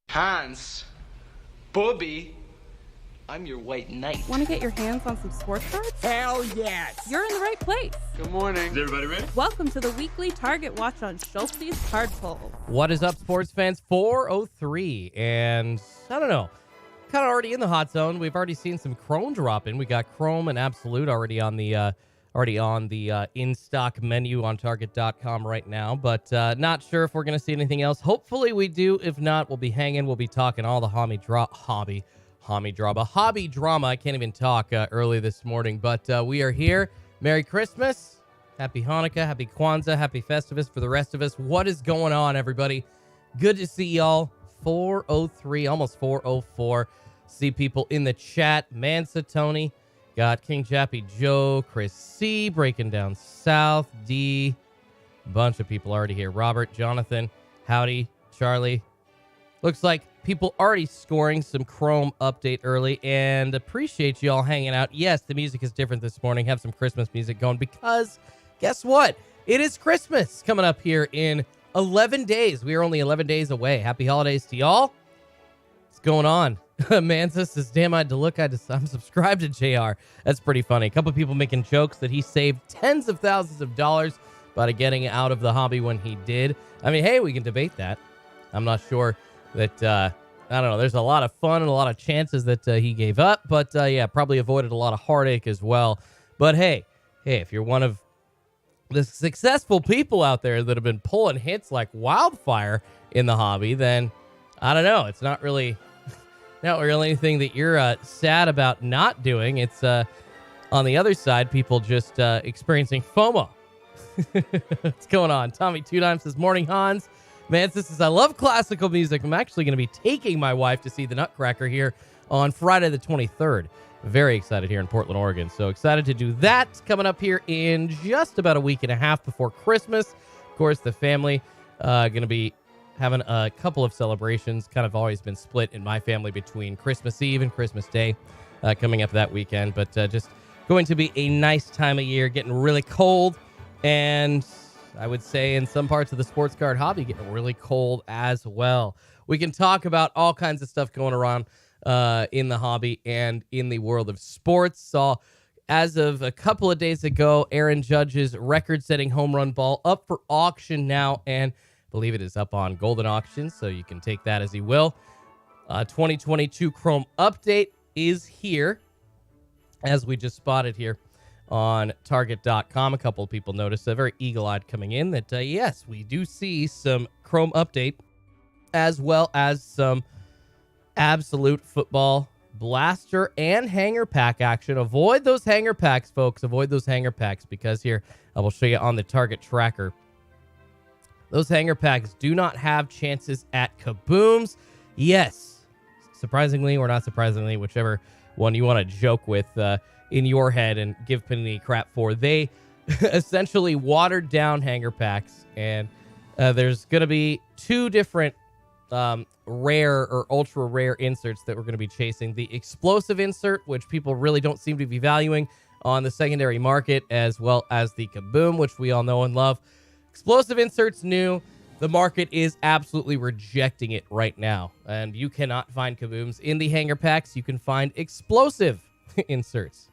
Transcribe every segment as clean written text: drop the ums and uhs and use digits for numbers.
Hans, Bobby, I'm your white knight. Want to get your hands on some sports cards? Hell yes! You're in the right place. Good morning. Is everybody ready? Welcome to the weekly Target Watch on SCHULTZY'S Card Pull. What is up, sports fans? 4:03, and I don't know, kind of already in the hot zone. We've already seen some Chrome drop in. We got Chrome and Absolute already on the in-stock menu on Target.com right now, but not sure if we're going to see anything else. Hopefully we do. If not, we'll be hanging. We'll be talking all the hobby drama. I can't even talk early this morning, but we are here. Merry Christmas. Happy Hanukkah. Happy Kwanzaa. Happy Festivus for the rest of us. What is going on, everybody? Good to see y'all. 4:03, almost 4:04. See people in the chat. Mansa Tony. Got King Jappy Joe, Chris C, breaking down South, D. Bunch of people already here. Robert, Jonathan, howdy, Charlie. Looks like people already scoring some Chrome update early, and appreciate you all hanging out. Yes, the music is different this morning. Have some Christmas music going because guess what? It is Christmas coming up here in 11 days. We are only 11 days away. Happy holidays to y'all. What's going on? Mansa says, damn, I'm subscribed to JR. That's pretty funny. A couple people making jokes that he saved tens of thousands of dollars by getting out of the hobby when he did. I mean, hey, we can debate that. I'm not sure that, I don't know, there's a lot of fun and a lot of chances that he gave up, but yeah, probably avoided a lot of heartache as well. But hey, if you're one of the successful people out there that have been pulling hits like wildfire in the hobby, then I don't know, it's not really anything that you're sad about not doing. It's on the other side, people just experiencing FOMO. What's going on? Tommy Two Dimes says, morning, Hans. Mansa says, I love classical music. I'm actually going to be taking my wife to see the Nutcracker here on Friday the 23rd. Very excited here in Portland, Oregon. So excited to do that. Coming up here in just about a week and a half before Christmas. Of course, the family going to be having a couple of celebrations. Kind of always been split in my family between Christmas Eve and Christmas Day coming up that weekend. But just going to be a nice time of year, getting really cold. And I would say in some parts of the sports card hobby, getting really cold as well. We can talk about all kinds of stuff going around in the hobby and in the world of sports. Saw as of a couple of days ago, Aaron Judge's record-setting home run ball up for auction now, and I believe it is up on Golden Auction, so you can take that as you will. 2022 Chrome update is here, as we just spotted here on Target.com. A couple of people noticed, very eagle-eyed coming in, that yes, we do see some Chrome update, as well as some Absolute Football Blaster and Hanger Pack action. Avoid those Hanger Packs, folks. Avoid those Hanger Packs, because here, I will show you on the Target tracker. Those Hanger Packs do not have chances at kabooms. Yes, surprisingly or not surprisingly, whichever one you want to joke with in your head and give Panini crap for, they essentially watered down Hanger Packs, and there's going to be two different rare or ultra rare inserts that we're going to be chasing. The explosive insert, which people really don't seem to be valuing on the secondary market, as well as the kaboom, which we all know and love. Explosive inserts new. The market is absolutely rejecting it right now, and you cannot find kabooms in the hanger packs. You can find explosive inserts.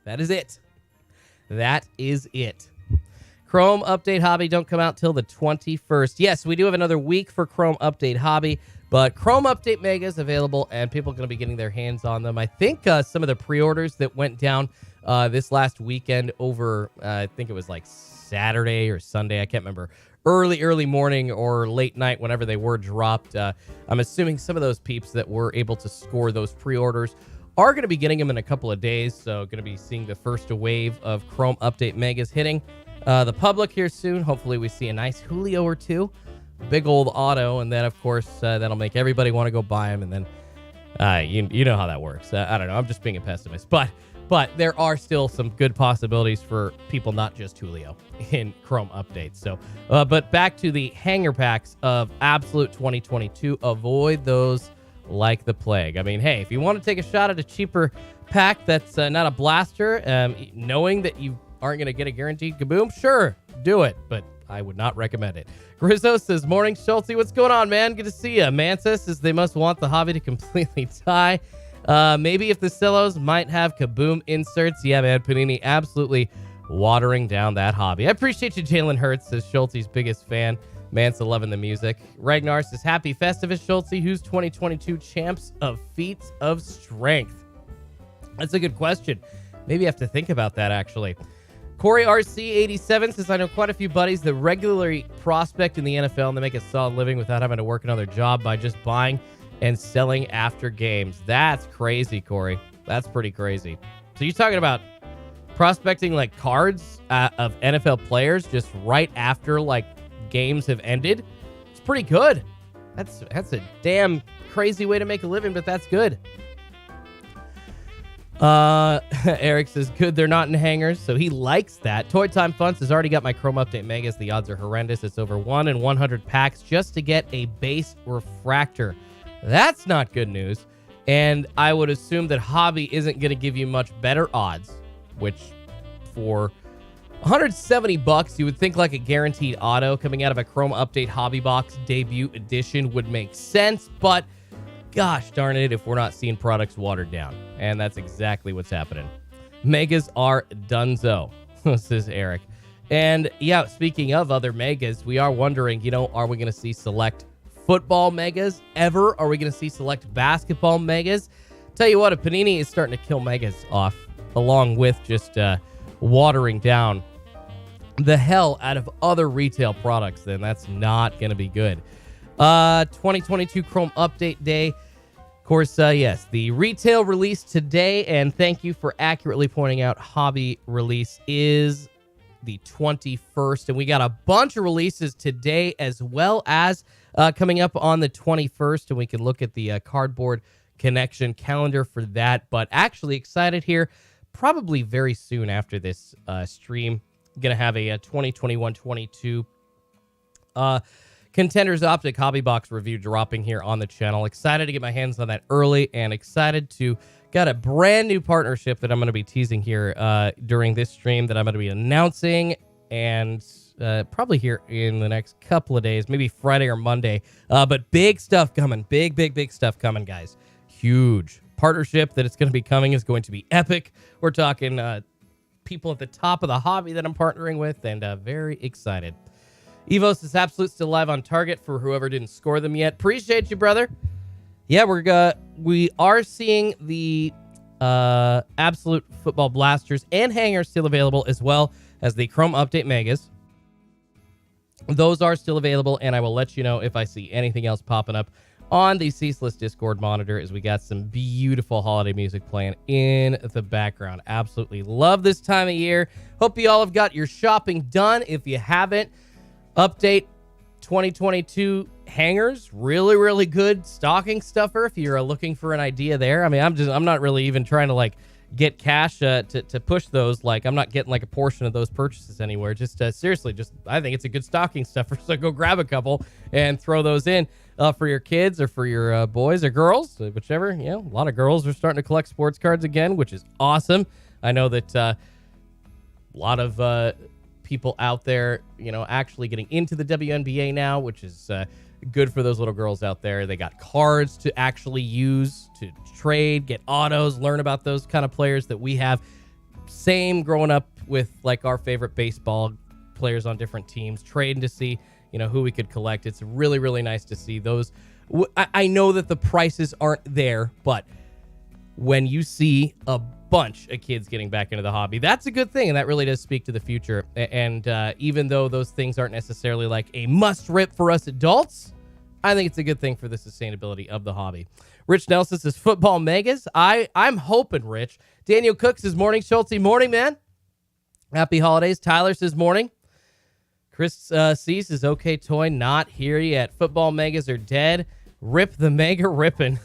That is it. That is it. Chrome Update Hobby don't come out till the 21st. Yes, we do have another week for Chrome Update Hobby, but Chrome Update Mega is available, and people are going to be getting their hands on them. I think some of the pre-orders that went down this last weekend over, I think it was like Saturday or Sunday, I can't remember, early morning or late night, whenever they were dropped. I'm assuming some of those peeps that were able to score those pre-orders are going to be getting them in a couple of days, so going to be seeing the first wave of Chrome Update Megas hitting the public here soon. Hopefully we see a nice Julio or two, big old auto, and then of course that'll make everybody want to go buy them, and then you know how that works. I don't know, I'm just being a pessimist, but there are still some good possibilities for people, not just Julio, in Chrome updates. So, but back to the hanger packs of Absolute 2022. Avoid those like the plague. I mean, hey, if you want to take a shot at a cheaper pack that's not a blaster, knowing that you aren't going to get a guaranteed kaboom, sure, do it. But I would not recommend it. Grizzo says, morning, Schultzy. What's going on, man? Good to see you. Mansa says they must want the hobby to completely die. Maybe if the Cellos might have Kaboom inserts. Yeah, man, Panini absolutely watering down that hobby. I appreciate you, Jalen Hurts, says Schultzy's biggest fan. Mansa loving the music. Ragnar says, happy Festivus, Schultzy. Who's 2022 champs of feats of strength? That's a good question. Maybe I have to think about that, actually. Corey RC87 says, I know quite a few buddies that regularly prospect in the NFL and they make a solid living without having to work another job by just buying and selling after games. That's crazy, Corey. That's pretty crazy. So you're talking about prospecting like cards of NFL players just right after like games have ended? It's pretty good. That's a damn crazy way to make a living, but that's good. Eric says, good, they're not in hangers, so he likes that. Toy Time Funds has already got my Chrome Update Megas. The odds are horrendous. It's over 1 in 100 packs just to get a base refractor. That's not good news. And I would assume that Hobby isn't going to give you much better odds, which for $170, you would think like a guaranteed auto coming out of a Chrome Update Hobby Box debut edition would make sense, but gosh darn it if we're not seeing products watered down. And that's exactly what's happening. Megas are donezo, says Eric. And yeah, speaking of other Megas, we are wondering, are we going to see select football Megas ever? Are we going to see select basketball Megas? Tell you what, if Panini is starting to kill Megas off, along with just watering down the hell out of other retail products, then that's not going to be good. 2022 Chrome Update Day. Of course, yes, the retail release today, and thank you for accurately pointing out hobby release is the 21st, and we got a bunch of releases today as well as coming up on the 21st, and we can look at the Cardboard Connection calendar for that, but actually excited here, probably very soon after this stream, going to have a 2021-22 Contenders Optic Hobby Box review dropping here on the channel. Excited to get my hands on that early and excited to got a brand new partnership that I'm going to be teasing here during this stream that I'm going to be announcing and probably here in the next couple of days, maybe Friday or Monday. But big stuff coming. Big stuff coming, guys. Huge partnership that it's going to be coming is going to be epic. We're talking people at the top of the hobby that I'm partnering with and very excited. Evos is absolute still live on target for whoever didn't score them yet. Appreciate you, brother. Yeah, we are seeing the absolute football blasters and hangers still available, as well as the Chrome Update Megas. Those are still available, and I will let you know if I see anything else popping up on the Ceaseless Discord monitor, as we got some beautiful holiday music playing in the background. Absolutely love this time of year. Hope you all have got your shopping done. If you haven't, Update 2022 hangers, really good stocking stuffer if you're looking for an idea there. I mean, I'm not really even trying to like get cash to push those. Like, I'm not getting like a portion of those purchases anywhere. Just seriously, I think it's a good stocking stuffer. So go grab a couple and throw those in for your kids or for your boys or girls, whichever. A lot of girls are starting to collect sports cards again, which is awesome. I know that a lot of people out there, actually getting into the WNBA now, which is good for those little girls out there. They got cards to actually use, to trade, get autos, learn about those kind of players that we have. Same growing up with like our favorite baseball players on different teams, trading to see, who we could collect. It's really nice to see those. I know that the prices aren't there, but when you see a bunch of kids getting back into the hobby, that's a good thing, and that really does speak to the future. And even though those things aren't necessarily like a must-rip for us adults, I think it's a good thing for the sustainability of the hobby. Rich Nelson says, football megas. I'm hoping, Rich. Daniel Cook says, morning, Schultzy. Morning, man. Happy holidays. Tyler says, morning. Chris C says, okay, toy, not here yet. Football megas are dead. Rip the mega rippin'.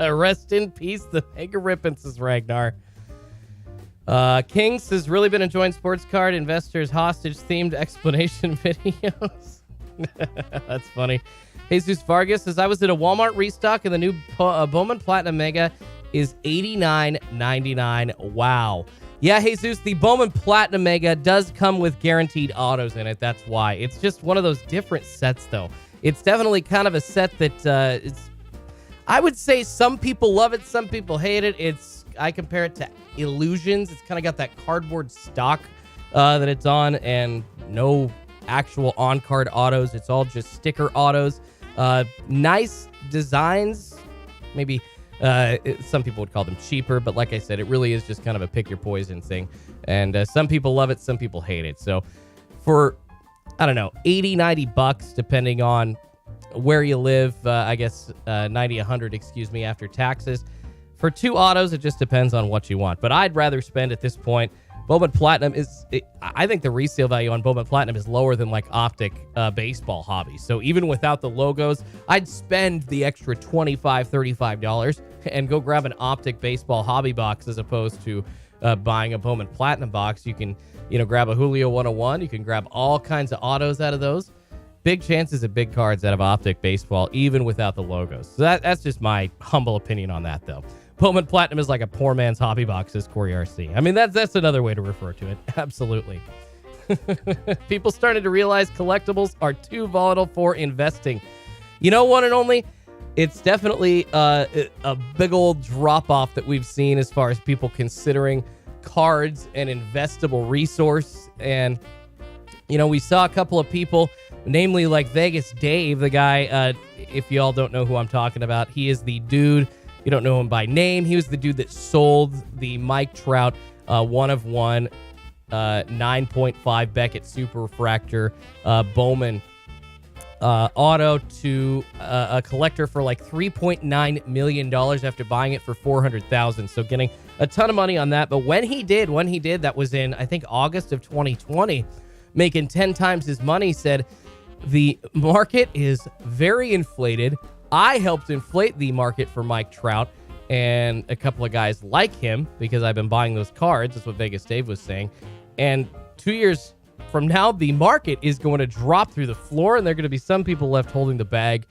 Rest in peace, the mega rippin', says Ragnar. King says, really been enjoying sports card investors hostage themed explanation videos. That's funny. Jesus Vargas says, I was at a Walmart restock and the new Bowman Platinum Mega is $89.99. Wow. Yeah, Jesus, the Bowman Platinum Mega does come with guaranteed autos in it. That's why. It's just one of those different sets, though. It's definitely kind of a set that I would say some people love it, some people hate it. I compare it to Illusions. It's kind of got that cardboard stock that it's on, and no actual on-card autos. It's all just sticker autos. Nice designs. Maybe some people would call them cheaper, but like I said, it really is just kind of a pick your poison thing. And some people love it, some people hate it. So for, I don't know, 80, 90 bucks, depending on where you live, I guess 90, 100, excuse me, after taxes. For 2 autos, it just depends on what you want. But I'd rather spend at this point. Bowman Platinum I think the resale value on Bowman Platinum is lower than like Optic baseball hobby. So even without the logos, I'd spend the extra $25, $35 and go grab an Optic baseball hobby box as opposed to buying a Bowman Platinum box. You can, grab a Julio 101. You can grab all kinds of autos out of those. Big chances of big cards out of Optic baseball, even without the logos. So that's just my humble opinion on that, though. Bowman Platinum is like a poor man's hobby box, says Corey RC. I mean, that's another way to refer to it. Absolutely. People started to realize collectibles are too volatile for investing. You know, one and only, it's definitely a big old drop-off that we've seen as far as people considering cards an investable resource. And, we saw a couple of people, namely like Vegas Dave, the guy, if you all don't know who I'm talking about, he is the dude. You don't know him by name. He was the dude that sold the Mike Trout 1/1 9.5 Beckett Super Refractor Bowman auto to a collector for like $3.9 million after buying it for $400,000. So getting a ton of money on that. But when he did, that was in, I think, August of 2020, making 10 times his money, said the market is very inflated. I helped inflate the market for Mike Trout and a couple of guys like him because I've been buying those cards. That's what Vegas Dave was saying. And 2 years from now, the market is going to drop through the floor, and there are going to be some people left holding the bag.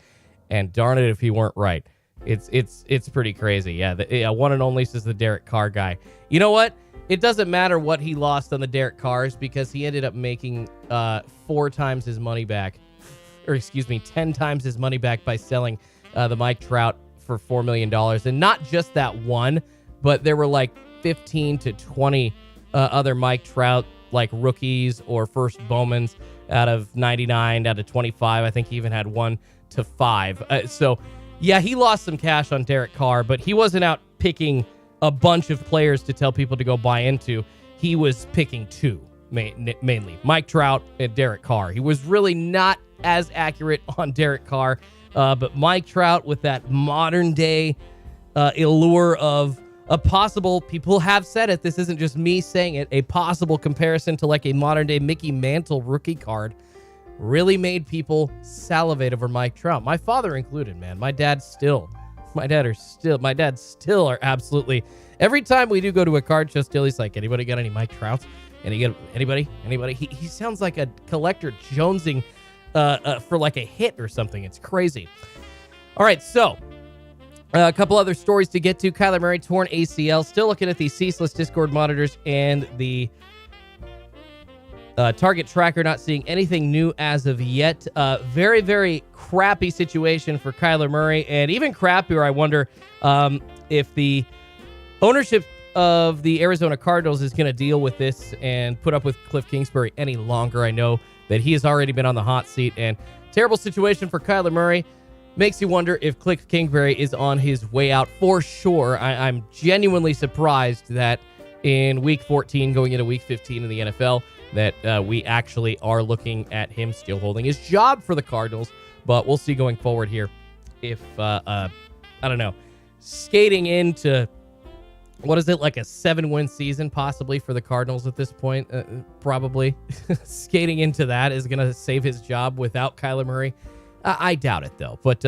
And darn it if he weren't right. It's pretty crazy. Yeah, one and only, says the Derek Carr guy. You know what? It doesn't matter what he lost on the Derek Carrs because he ended up making 4 times his money back. Or 10 times his money back by selling the Mike Trout for $4 million. And not just that one, but there were like 15 to 20 other Mike Trout, like rookies or first Bowmans out of 99, out of 25. I think he even had 1 to 5. So, yeah, he lost some cash on Derek Carr, but he wasn't out picking a bunch of players to tell people to go buy into. He was picking 2, mainly. Mike Trout and Derek Carr. He was really not as accurate on Derek Carr, but Mike Trout with that modern day allure of a possible, people have said it, this isn't just me saying it, a possible comparison to like a modern day Mickey Mantle rookie card really made people salivate over Mike Trout. My father included, man. My dad still are absolutely, every time we do go to a card show still, he's like, anybody got any Mike Trouts? Anybody? He sounds like a collector jonesing for like a hit or something. It's crazy. All right, so a couple other stories to get to. Kyler Murray, torn ACL. Still looking at the ceaseless Discord monitors and the target tracker. Not seeing anything new as of yet. Very, very crappy situation for Kyler Murray. And even crappier, I wonder if the ownership of the Arizona Cardinals is going to deal with this and put up with Cliff Kingsbury any longer. I know that he has already been on the hot seat, and terrible situation for Kyler Murray. Makes you wonder if Cliff Kingsbury is on his way out for sure. I'm genuinely surprised that in week 14 going into week 15 in the NFL that we actually are looking at him still holding his job for the Cardinals, but we'll see going forward here if, I don't know, skating into, what is it, like a 7-win season possibly for the Cardinals at this point? Probably. Skating into that is going to save his job without Kyler Murray. I doubt it, though. But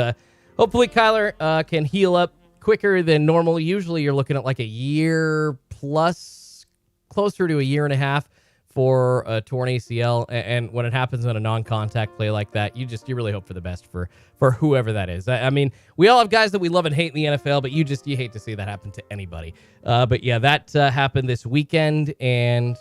hopefully Kyler can heal up quicker than normal. Usually you're looking at like a year plus, closer to a year and a half for a torn ACL, and when it happens on a non-contact play like that, you really hope for the best for whoever that is. I mean, we all have guys that we love and hate in the NFL, but you hate to see that happen to anybody. But yeah, that happened this weekend, and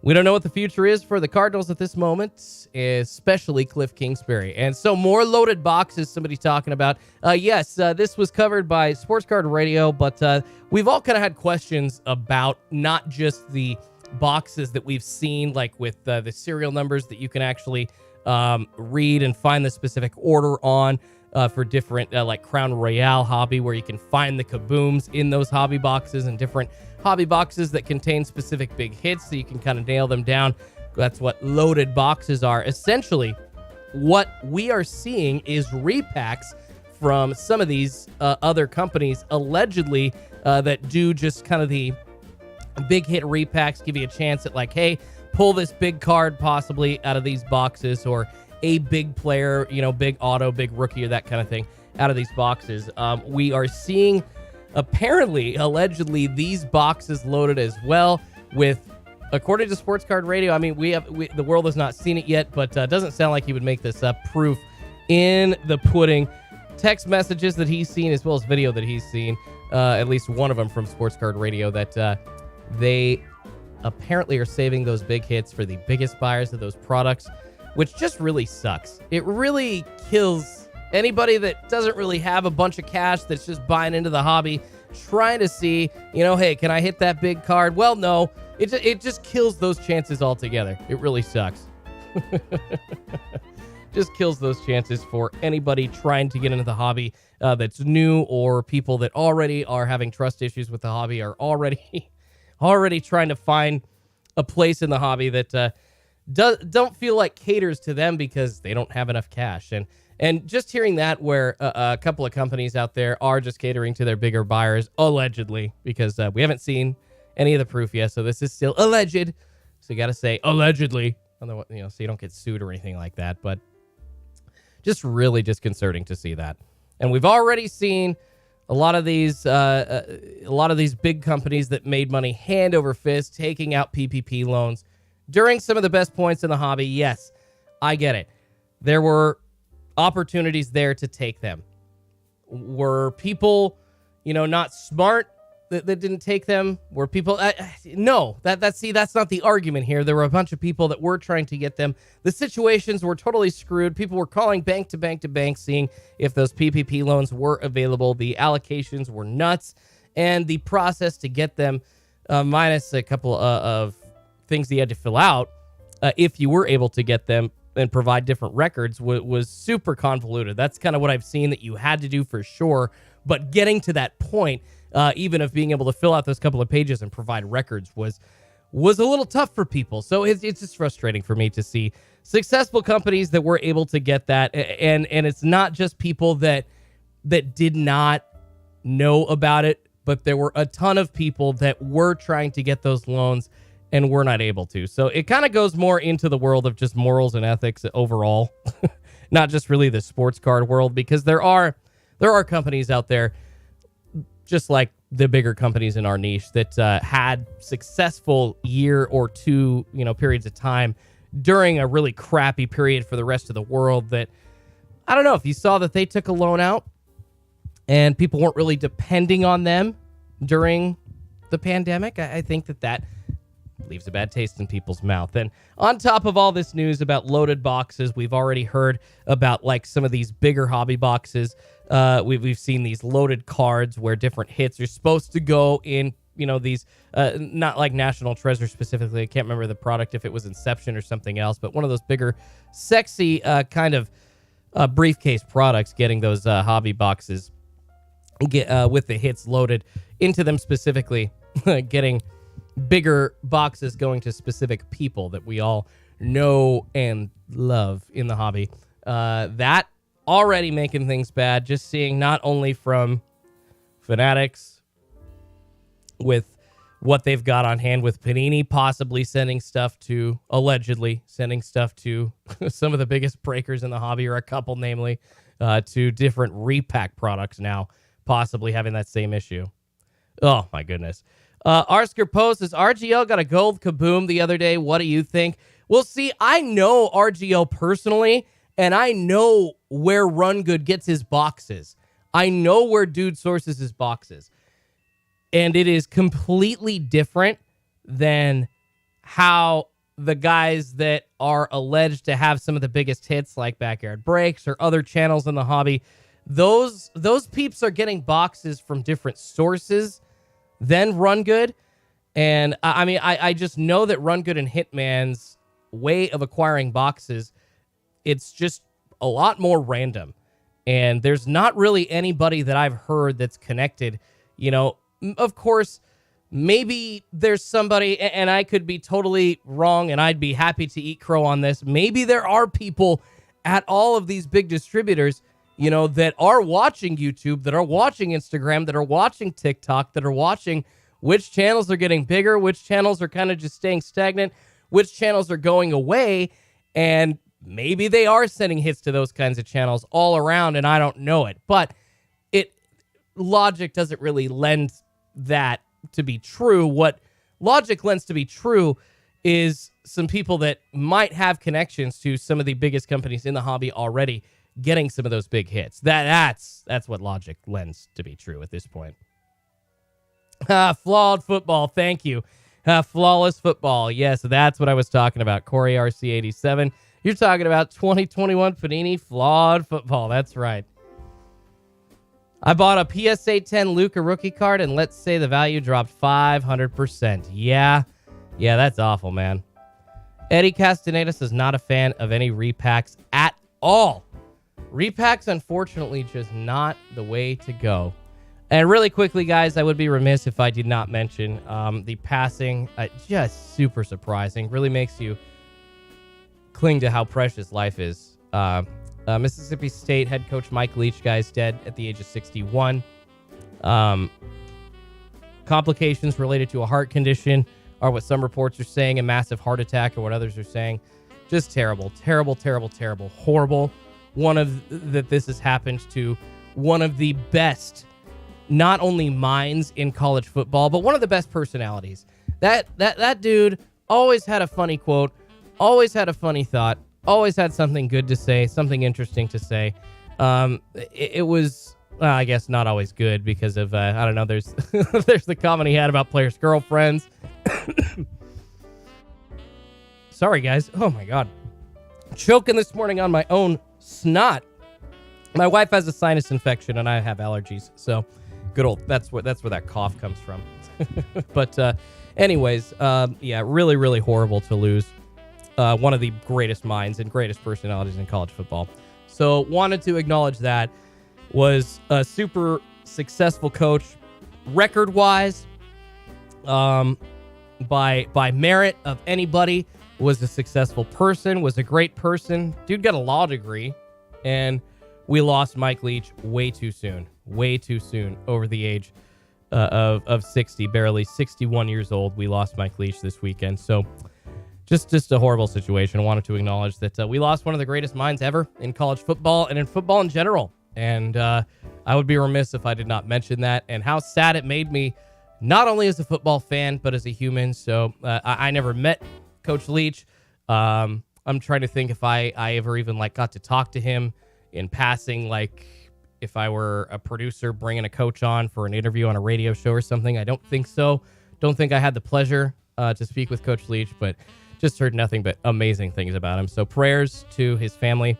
we don't know what the future is for the Cardinals at this moment, especially Cliff Kingsbury. And so more loaded boxes, somebody talking about. Yes, this was covered by Sports Card Radio, but we've all kind of had questions about not just the boxes that we've seen, like with the serial numbers that you can actually read and find the specific order on for different, like Crown Royale hobby, where you can find the kabooms in those hobby boxes, and different hobby boxes that contain specific big hits so you can kind of nail them down. That's what loaded boxes are. Essentially, what we are seeing is repacks from some of these other companies, allegedly, that do just kind of the big hit repacks, give you a chance at like, hey, pull this big card possibly out of these boxes, or a big player, big auto, big rookie, or that kind of thing out of these boxes. We are seeing, apparently, allegedly, these boxes loaded as well with, according to Sports Card Radio, I mean, the world has not seen it yet, but doesn't sound like he would make this up. Proof in the pudding. Text messages that he's seen, as well as video that he's seen, at least one of them from Sports Card Radio, that they apparently are saving those big hits for the biggest buyers of those products, which just really sucks. It really kills anybody that doesn't really have a bunch of cash, that's just buying into the hobby, trying to see, hey, can I hit that big card? Well, no, it just kills those chances altogether. It really sucks. Just kills those chances for anybody trying to get into the hobby that's new, or people that already are having trust issues with the hobby, are already trying to find a place in the hobby that don't feel like caters to them because they don't have enough cash. And just hearing that, where a couple of companies out there are just catering to their bigger buyers, allegedly, because we haven't seen any of the proof yet, so this is still alleged. So you got to say allegedly, otherwise, so you don't get sued or anything like that. But just really disconcerting to see that. And we've already seen a lot of these big companies that made money hand over fist, taking out PPP loans during some of the best points in the hobby. Yes, I get it. There were opportunities there to take them. Were people, not smart that didn't take them? Were people? No, that's not the argument here. There were a bunch of people that were trying to get them. The situations were totally screwed. People were calling bank to bank to bank, seeing if those PPP loans were available. The allocations were nuts, and the process to get them, minus a couple of things that you had to fill out, if you were able to get them and provide different records, was super convoluted. That's kind of what I've seen that you had to do for sure. But getting to that point, even of being able to fill out those couple of pages and provide records, was a little tough for people. So it's just frustrating for me to see successful companies that were able to get that. And it's not just people that did not know about it, but there were a ton of people that were trying to get those loans and were not able to. So it kind of goes more into the world of just morals and ethics overall, not just really the sports card world, because there are companies out there, just like the bigger companies in our niche, that had successful year or two, periods of time during a really crappy period for the rest of the world, that, I don't know, if you saw that they took a loan out and people weren't really depending on them during the pandemic, I think that leaves a bad taste in people's mouth. And on top of all this news about loaded boxes, we've already heard about like some of these bigger hobby boxes. We've seen these loaded cards where different hits are supposed to go in, these, not like National Treasure specifically. I can't remember the product, if it was Inception or something else, but one of those bigger, sexy kind of briefcase products, getting those hobby boxes with the hits loaded into them specifically, getting bigger boxes going to specific people that we all know and love in the hobby. That already making things bad, just seeing not only from Fanatics with what they've got on hand, with Panini possibly allegedly sending stuff to some of the biggest breakers in the hobby, or a couple, namely, to different repack products now, possibly having that same issue. Oh, my goodness. Arsker Post says, RGL got a gold kaboom the other day. What do you think? Well, see, I know RGL personally, and I know where Run Good gets his boxes. I know where Dude sources his boxes. And it is completely different than how the guys that are alleged to have some of the biggest hits like Backyard Breaks or other channels in the hobby, those peeps are getting boxes from different sources than Run Good. And I mean, I just know that Run Good and Hitman's way of acquiring boxes, it's just a lot more random. And there's not really anybody that I've heard that's connected. You know, of course, maybe there's somebody, and I could be totally wrong, and I'd be happy to eat crow on this. Maybe there are people at all of these big distributors, you know, that are watching YouTube, that are watching Instagram, that are watching TikTok, that are watching which channels are getting bigger, which channels are kind of just staying stagnant, which channels are going away, and maybe they are sending hits to those kinds of channels all around, and I don't know it. But logic doesn't really lend that to be true. What logic lends to be true is some people that might have connections to some of the biggest companies in the hobby already getting some of those big hits. That's what logic lends to be true at this point. Flawed football. Thank you. Flawless football. Yes, that's what I was talking about. Corey RC87. You're talking about 2021 Panini Flawed Football. That's right. I bought a PSA 10 Luka rookie card, and let's say the value dropped 500%. Yeah, that's awful, man. Eddie Castanedas is not a fan of any repacks at all. Repacks, unfortunately, just not the way to go. And really quickly, guys, I would be remiss if I did not mention the passing. Just super surprising. Really makes you cling to how precious life is. Mississippi State head coach Mike Leach, guys, dead at the age of 61. Complications related to a heart condition are what some reports are saying, a massive heart attack or what others are saying. Just terrible. Horrible. This has happened to one of the best, not only minds in college football, but one of the best personalities. That dude always had a funny quote, always had a funny thought, always had something good to say, something interesting to say. It was, well, I guess not always good because of, I don't know, there's there's the comment he had about players' girlfriends. Sorry, guys. Oh, my God. Choking this morning on my own snot. My wife has a sinus infection, and I have allergies, so good old, that's where that cough comes from. But anyways, yeah, really, really horrible to lose one of the greatest minds and greatest personalities in college football. So wanted to acknowledge that. Was a super successful coach record-wise, by merit of anybody. Was a successful person, was a great person. Dude got a law degree, and we lost Mike Leach way too soon over the age of 60, barely 61 years old. We lost Mike Leach this weekend. So just a horrible situation. I wanted to acknowledge that we lost one of the greatest minds ever in college football and in football in general. And I would be remiss if I did not mention that, and how sad it made me, not only as a football fan, but as a human. So I never met Coach Leach. I'm trying to think if I ever even got to talk to him in passing, if I were a producer bringing a coach on for an interview on a radio show or something. I don't think so. Don't think I had the pleasure to speak with Coach Leach, but just heard nothing but amazing things about him. So prayers to his family,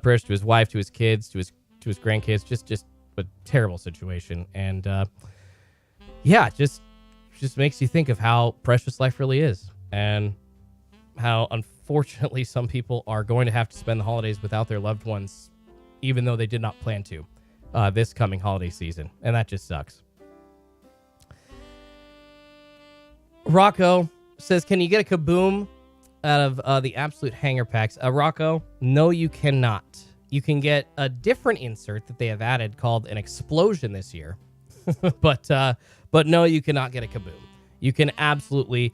prayers to his wife, to his kids, to his grandkids. Just a terrible situation. And yeah, just makes you think of how precious life really is, and how unfortunately some people are going to have to spend the holidays without their loved ones, even though they did not plan to this coming holiday season. And that just sucks. Rocco says, can you get a kaboom out of the absolute hanger packs? Rocco, no, you cannot. You can get a different insert that they have added called an explosion this year. but no, you cannot get a kaboom. You can absolutely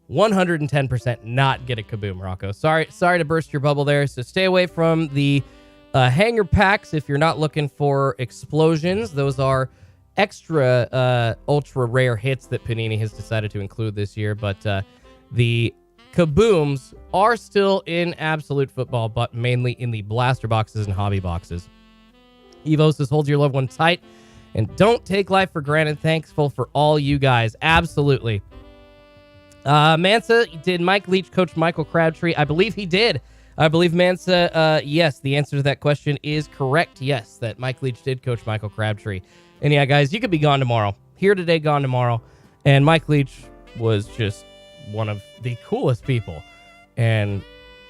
110% not get a kaboom, Rocco. Sorry to burst your bubble there. So stay away from the hanger packs if you're not looking for explosions. Those are extra ultra rare hits that Panini has decided to include this year, but the kabooms are still in Absolute Football, but mainly in the blaster boxes and hobby boxes. Evo says, hold your loved one tight and don't take life for granted. Thankful for all you guys. Absolutely. Mansa, did Mike Leach coach Michael Crabtree? I believe he did. I believe Mansa, yes, the answer to that question is correct. Yes, that Mike Leach did coach Michael Crabtree. And yeah, guys, you could be gone tomorrow. Here today, gone tomorrow. And Mike Leach was just one of the coolest people. And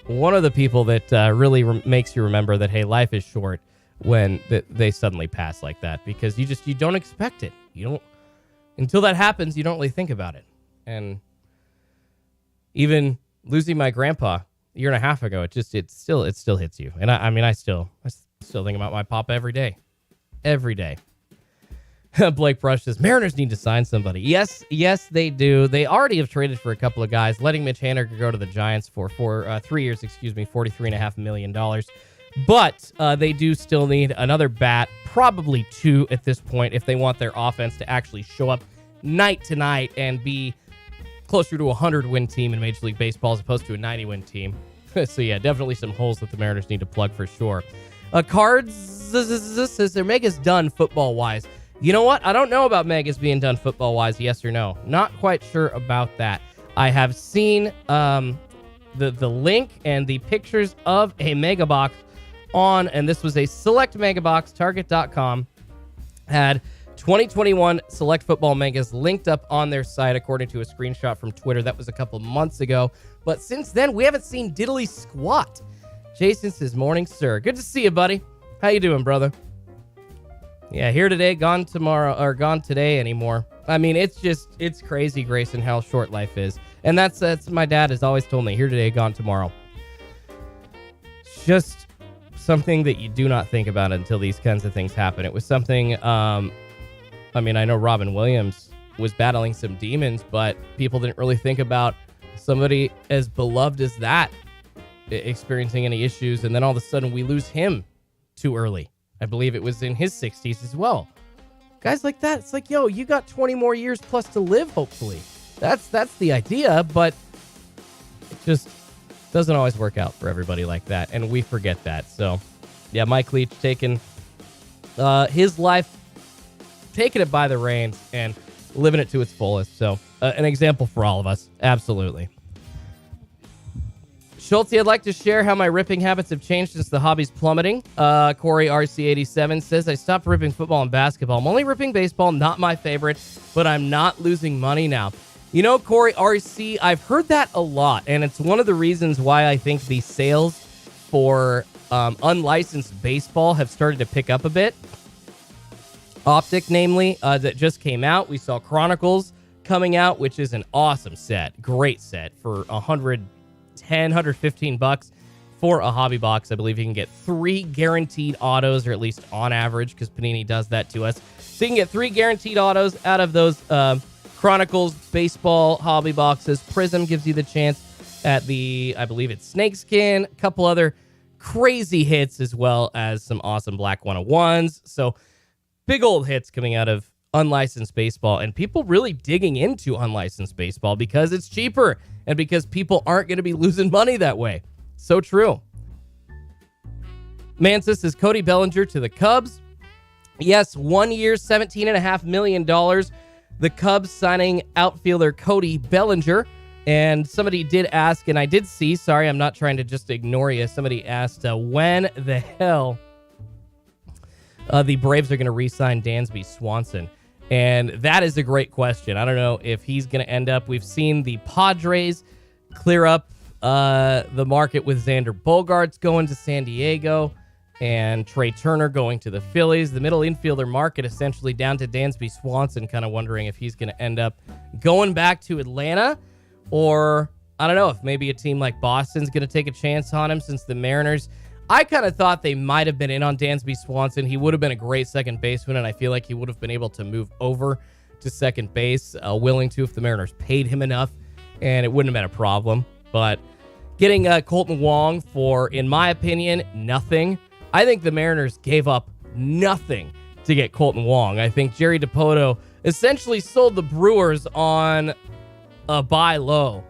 one of the people that really makes you remember that, hey, life is short when they suddenly pass like that. Because you don't expect it. You don't, until that happens, you don't really think about it. And even losing my grandpa a year and a half ago, it still hits you. And I still think about my papa every day. Every day. Blake Brush says, Mariners need to sign somebody. Yes, they do. They already have traded for a couple of guys, letting Mitch Haniger go to the Giants for 3 years, $43.5 million. But they do still need another bat, probably 2 at this point, if they want their offense to actually show up night to night and be closer to a 100-win team in Major League Baseball as opposed to a 90-win team. So yeah, definitely some holes that the Mariners need to plug for sure. Cards says their Mega's done football-wise. You know what? I don't know about Megas being done football-wise, yes or no. Not quite sure about that. I have seen the link and the pictures of a Mega Box on, and this was a select Mega Box, Target.com, had 2021 Select Football Megas linked up on their site, according to a screenshot from Twitter. That was a couple months ago. But since then, we haven't seen diddly squat. Jason says, morning, sir. Good to see you, buddy. How you doing, brother? Yeah, here today, gone tomorrow, or gone today anymore. I mean, it's crazy, Grayson, how short life is. And that's my dad has always told me, here today, gone tomorrow. It's just something that you do not think about until these kinds of things happen. It was something, I know Robin Williams was battling some demons, but people didn't really think about somebody as beloved as that experiencing any issues. And then all of a sudden we lose him too early. I believe it was in his 60s as well. Guys like that, it's like, yo, you got 20 more years plus to live, hopefully. That's the idea, but it just doesn't always work out for everybody like that, and we forget that. So, yeah, Mike Leach taking his life, taking it by the reins and living it to its fullest. So, an example for all of us. Absolutely. Schultz, I'd like to share how my ripping habits have changed since the hobby's plummeting. Corey RC87 says, I stopped ripping football and basketball. I'm only ripping baseball, not my favorite, but I'm not losing money now. You know, Corey RC, I've heard that a lot, and it's one of the reasons why I think the sales for unlicensed baseball have started to pick up a bit. Optic, namely, that just came out. We saw Chronicles coming out, which is an awesome set. Great set for $115 for a hobby box. I believe you can get 3 guaranteed autos, or at least on average, because Panini does that to us. So you can get 3 guaranteed autos out of those Chronicles baseball hobby boxes. Prizm gives you the chance at I believe it's Snakeskin, a couple other crazy hits, as well as some awesome Black 101s. So big old hits coming out of unlicensed baseball, and people really digging into unlicensed baseball because it's cheaper and because people aren't going to be losing money that way. So true. Mansis is Cody Bellinger to the Cubs. Yes, 1 year, $17.5 million. The Cubs signing outfielder Cody Bellinger. And somebody did ask, and I did see, sorry, I'm not trying to just ignore you. Somebody asked when the hell the Braves are going to re-sign Dansby Swanson. And that is a great question. I don't know if he's going to end up. We've seen the Padres clear up the market with Xander Bogaerts going to San Diego and Trey Turner going to the Phillies. The middle infielder market essentially down to Dansby Swanson, kind of wondering if he's going to end up going back to Atlanta, or I don't know if maybe a team like Boston's going to take a chance on him, since the Mariners, I kind of thought they might have been in on Dansby Swanson. He would have been a great second baseman, and I feel like he would have been able to move over to second base, willing to if the Mariners paid him enough, and it wouldn't have been a problem. But getting Colton Wong for, in my opinion, nothing. I think the Mariners gave up nothing to get Colton Wong. I think Jerry DiPoto essentially sold the Brewers on a buy low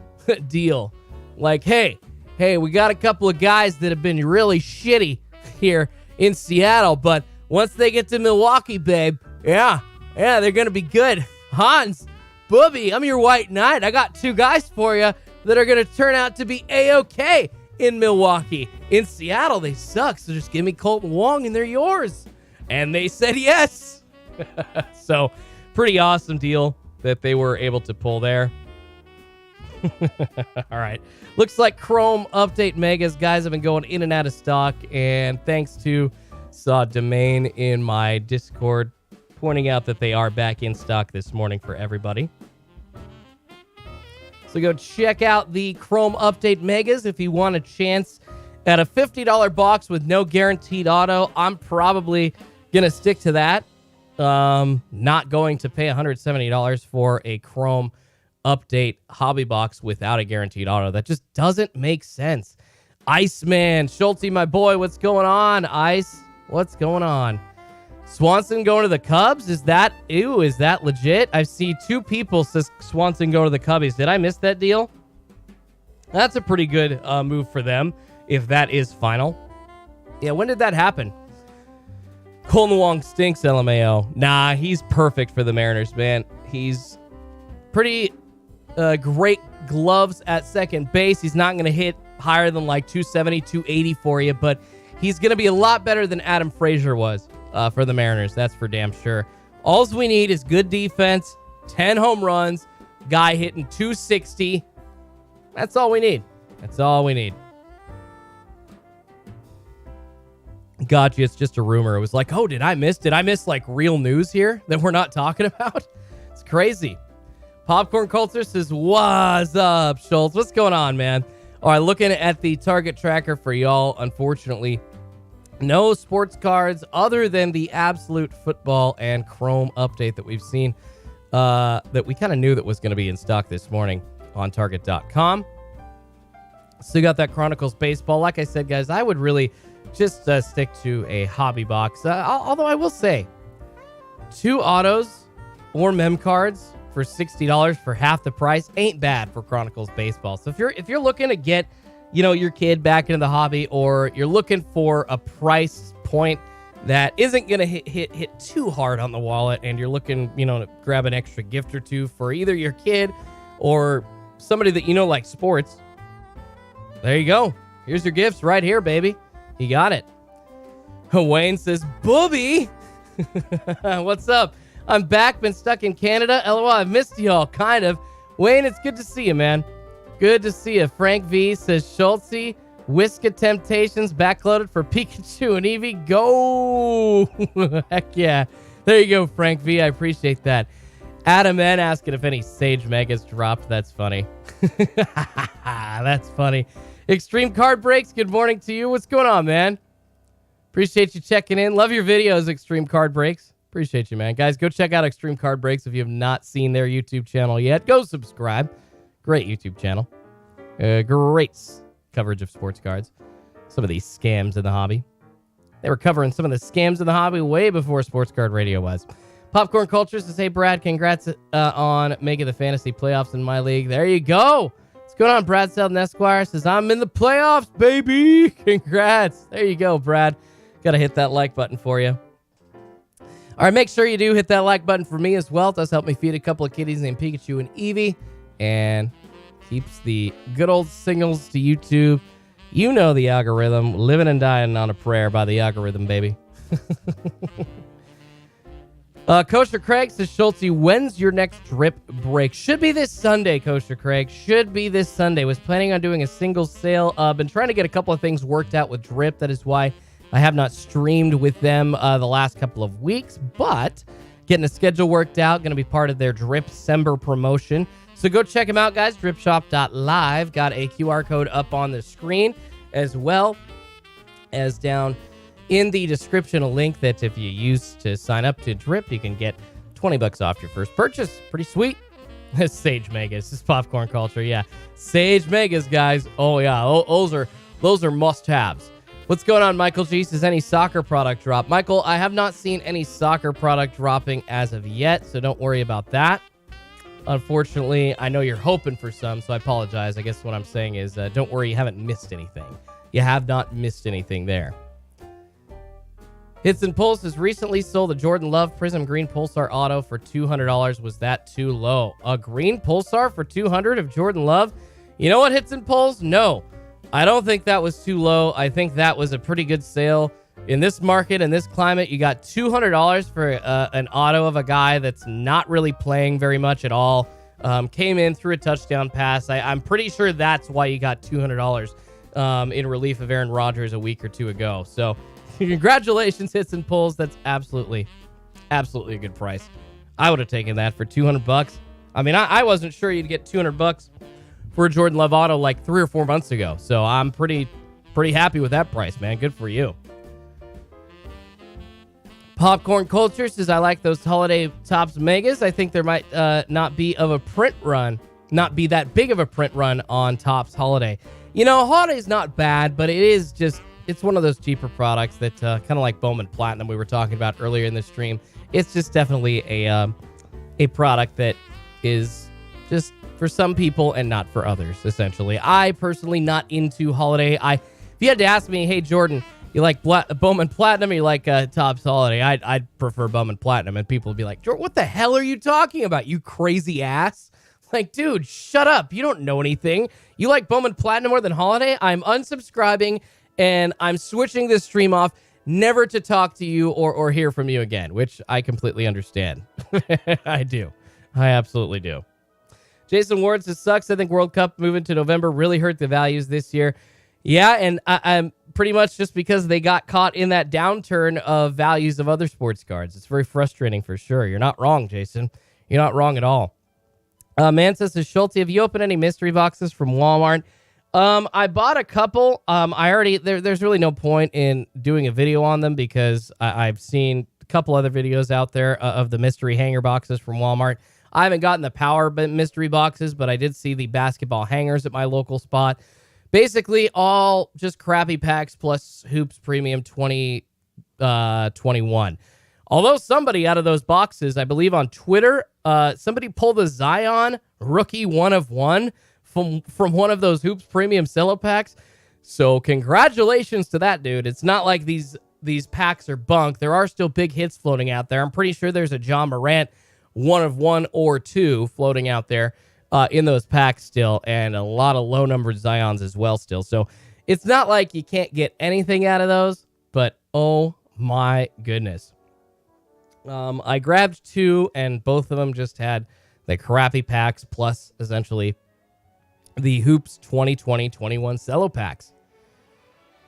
deal. Like, hey, we got a couple of guys that have been really shitty here in Seattle, but once they get to Milwaukee, babe, yeah, they're going to be good. Hans, Booby, I'm your white knight. I got 2 guys for you that are going to turn out to be A-OK in Milwaukee. In Seattle, they suck, so just give me Colton Wong and they're yours. And they said yes. So, pretty awesome deal that they were able to pull there. All right. Looks like Chrome Update Megas, guys, have been going in and out of stock. And thanks to Saw Domain in my Discord pointing out that they are back in stock this morning for everybody. So go check out the Chrome Update Megas if you want a chance at a $50 box with no guaranteed auto. I'm probably going to stick to that. Not going to pay $170 for a Chrome Update hobby box without a guaranteed auto. That just doesn't make sense. Iceman, Schultzy, my boy, what's going on? Ice, what's going on? Swanson going to the Cubs? Is that legit? I see 2 people says Swanson going to the Cubbies. Did I miss that deal? That's a pretty good move for them if that is final. Yeah, when did that happen? Colton Wong stinks, LMAO. Nah, he's perfect for the Mariners, man. He's pretty great gloves at second base. He's not going to hit higher than like 270, 280 for you, but he's going to be a lot better than Adam Frazier was for the Mariners. That's for damn sure. All we need is good defense, 10 home runs, guy hitting 260. That's all we need. That's all we need. Gotcha. It's just a rumor. It was like, oh, did I miss like real news here that we're not talking about? It's crazy. Popcorn Culture says, what's up, Schultz? What's going on, man? All right, looking at the target tracker for y'all, unfortunately, no sports cards other than the Absolute Football and Chrome update that we've seen that we kind of knew that was going to be in stock this morning on Target.com. Still got that Chronicles baseball. Like I said, guys, I would really just stick to a hobby box. Although I will say, 2 autos or mem cards for $60 for half the price ain't bad for Chronicles baseball. So if you're looking to get, your kid back into the hobby, or you're looking for a price point that isn't going to hit too hard on the wallet, and you're looking, to grab an extra gift or 2 for either your kid or somebody that likes sports, there you go. Here's your gifts right here, baby. You got it. Wayne says, Booby, what's up? I'm back, been stuck in Canada. LOL, I've missed y'all, kind of. Wayne, it's good to see you, man. Good to see you. Frank V says, Schultzy, Whisker Temptations backloaded for Pikachu and Eevee. Go! Heck yeah. There you go, Frank V. I appreciate that. Adam N asking if any Sage Megas dropped. That's funny. That's funny. Extreme Card Breaks, good morning to you. What's going on, man? Appreciate you checking in. Love your videos, Extreme Card Breaks. Appreciate you, man. Guys, go check out Extreme Card Breaks if you have not seen their YouTube channel yet. Go subscribe. Great YouTube channel. Great coverage of sports cards. Some of these scams in the hobby. They were covering some of the scams in the hobby way before Sports Card Radio was. Popcorn Culture says, hey, Brad, congrats on making the fantasy playoffs in my league. There you go. What's going on? Brad Selden Esquire says, I'm in the playoffs, baby. Congrats. There you go, Brad. Got to hit that like button for you. All right, make sure you do hit that like button for me as well. It does help me feed a couple of kitties named Pikachu and Eevee, and keeps the good old signals to YouTube. You know the algorithm. Living and dying on a prayer by the algorithm, baby. Kosher Craig says, Schultzy, when's your next drip break? Should be this Sunday, Kosher Craig. Should be this Sunday. Was planning on doing a single sale. Been trying to get a couple of things worked out with drip. That is why I have not streamed with them the last couple of weeks, but getting a schedule worked out. Going to be part of their Drip December promotion. So go check them out, guys. Dripshop.live. Got a QR code up on the screen, as well as down in the description, a link that if you use to sign up to Drip, you can get $20 off your first purchase. Pretty sweet. Sage Megas. This is Popcorn Culture. Yeah. Sage Megas, guys. Oh, yeah. Those are must-haves What's going on, Michael G? Says any soccer product drop? Michael, I have not seen any soccer product dropping as of yet, so don't worry about that. Unfortunately, I know you're hoping for some, so I apologize. I guess what I'm saying is don't worry, you haven't missed anything. You have not missed anything there. Hits and Pulse has recently sold a Jordan Love Prizm Green Pulsar Auto for $200. Was that too low? A green Pulsar for $200 of Jordan Love? You know what, Hits and Pulse? No. I don't think that was too low. I think that was a pretty good sale. In this market, in this climate, you got $200 for an auto of a guy that's not really playing very much at all. Came in, threw a touchdown pass. I'm pretty sure that's why you got $200 in relief of Aaron Rodgers a week or two ago. So congratulations, Hits and Pulls. That's absolutely a good price. I would have taken that for $200. I mean, I wasn't sure you'd get $200 for a Jordan Love auto like 3 or 4 months ago. So I'm pretty happy with that price, man. Good for you. Popcorn Culture says, I like those holiday Topps Megas. I think there might not be that big of a print run on Topps Holiday. You know, Holiday's not bad, but it's one of those cheaper products that kind of like Bowman Platinum we were talking about earlier in the stream. It's just definitely a product that is just for some people and not for others, essentially. I personally not into Holiday. If you had to ask me, hey, Jordan, you like Bowman Platinum or you like Topps Holiday? I'd prefer Bowman Platinum. And people would be like, Jordan, what the hell are you talking about, you crazy ass? Like, dude, shut up. You don't know anything. You like Bowman Platinum more than Holiday? I'm unsubscribing and I'm switching this stream off never to talk to you or hear from you again, which I completely understand. I do. I absolutely do. Jason Ward says, sucks. I think World Cup moving to November really hurt the values this year. Yeah, and I'm pretty much just because they got caught in that downturn of values of other sports cards. It's very frustrating for sure. You're not wrong, Jason. You're not wrong at all. Mansa says, Schulte, have you opened any mystery boxes from Walmart? I bought a couple. There's really no point in doing a video on them because I've seen a couple other videos out there of the mystery hanger boxes from Walmart. I haven't gotten the power mystery boxes, but I did see the basketball hangers at my local spot. Basically, all just crappy packs plus Hoops Premium 2021. Although somebody out of those boxes, I believe on Twitter, somebody pulled a Zion rookie 1 of 1 from one of those Hoops Premium Cello packs. So congratulations to that dude. It's not like these packs are bunk. There are still big hits floating out there. I'm pretty sure there's a John Morant 1 of 1 or 2 floating out there in those packs still, and a lot of low-numbered Zions as well still. So it's not like you can't get anything out of those, but oh my goodness. I grabbed 2, and both of them just had the crappy packs plus essentially the Hoops 2020-21 Cello packs.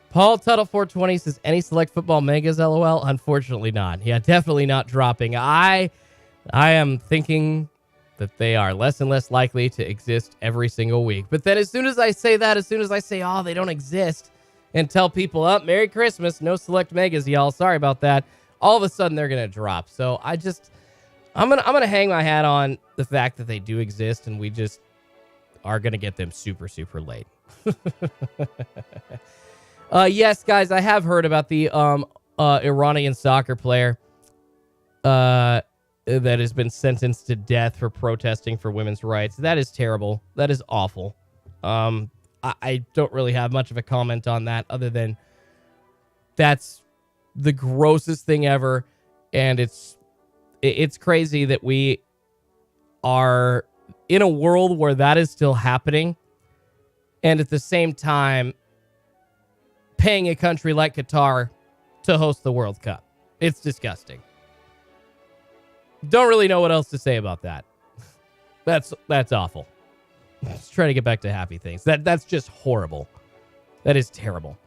Paul Tuttle 420 says, any select football megas, LOL? Unfortunately not. Yeah, definitely not dropping. I am thinking that they are less and less likely to exist every single week. But then as soon as I say, oh, they don't exist, and tell people, oh, Merry Christmas, no select megas, y'all. Sorry about that. All of a sudden, they're going to drop. So I'm gonna hang my hat on the fact that they do exist, and we just are going to get them super, super late. Yes, guys, I have heard about the Iranian soccer player that has been sentenced to death for protesting for women's rights. That is terrible. That is awful. I don't really have much of a comment on that other than that's the grossest thing ever. And it's crazy that we are in a world where that is still happening. And at the same time, paying a country like Qatar to host the World Cup. It's disgusting. Don't really know what else to say about that. That's awful. Let's try to get back to happy things. That's just horrible. That is terrible.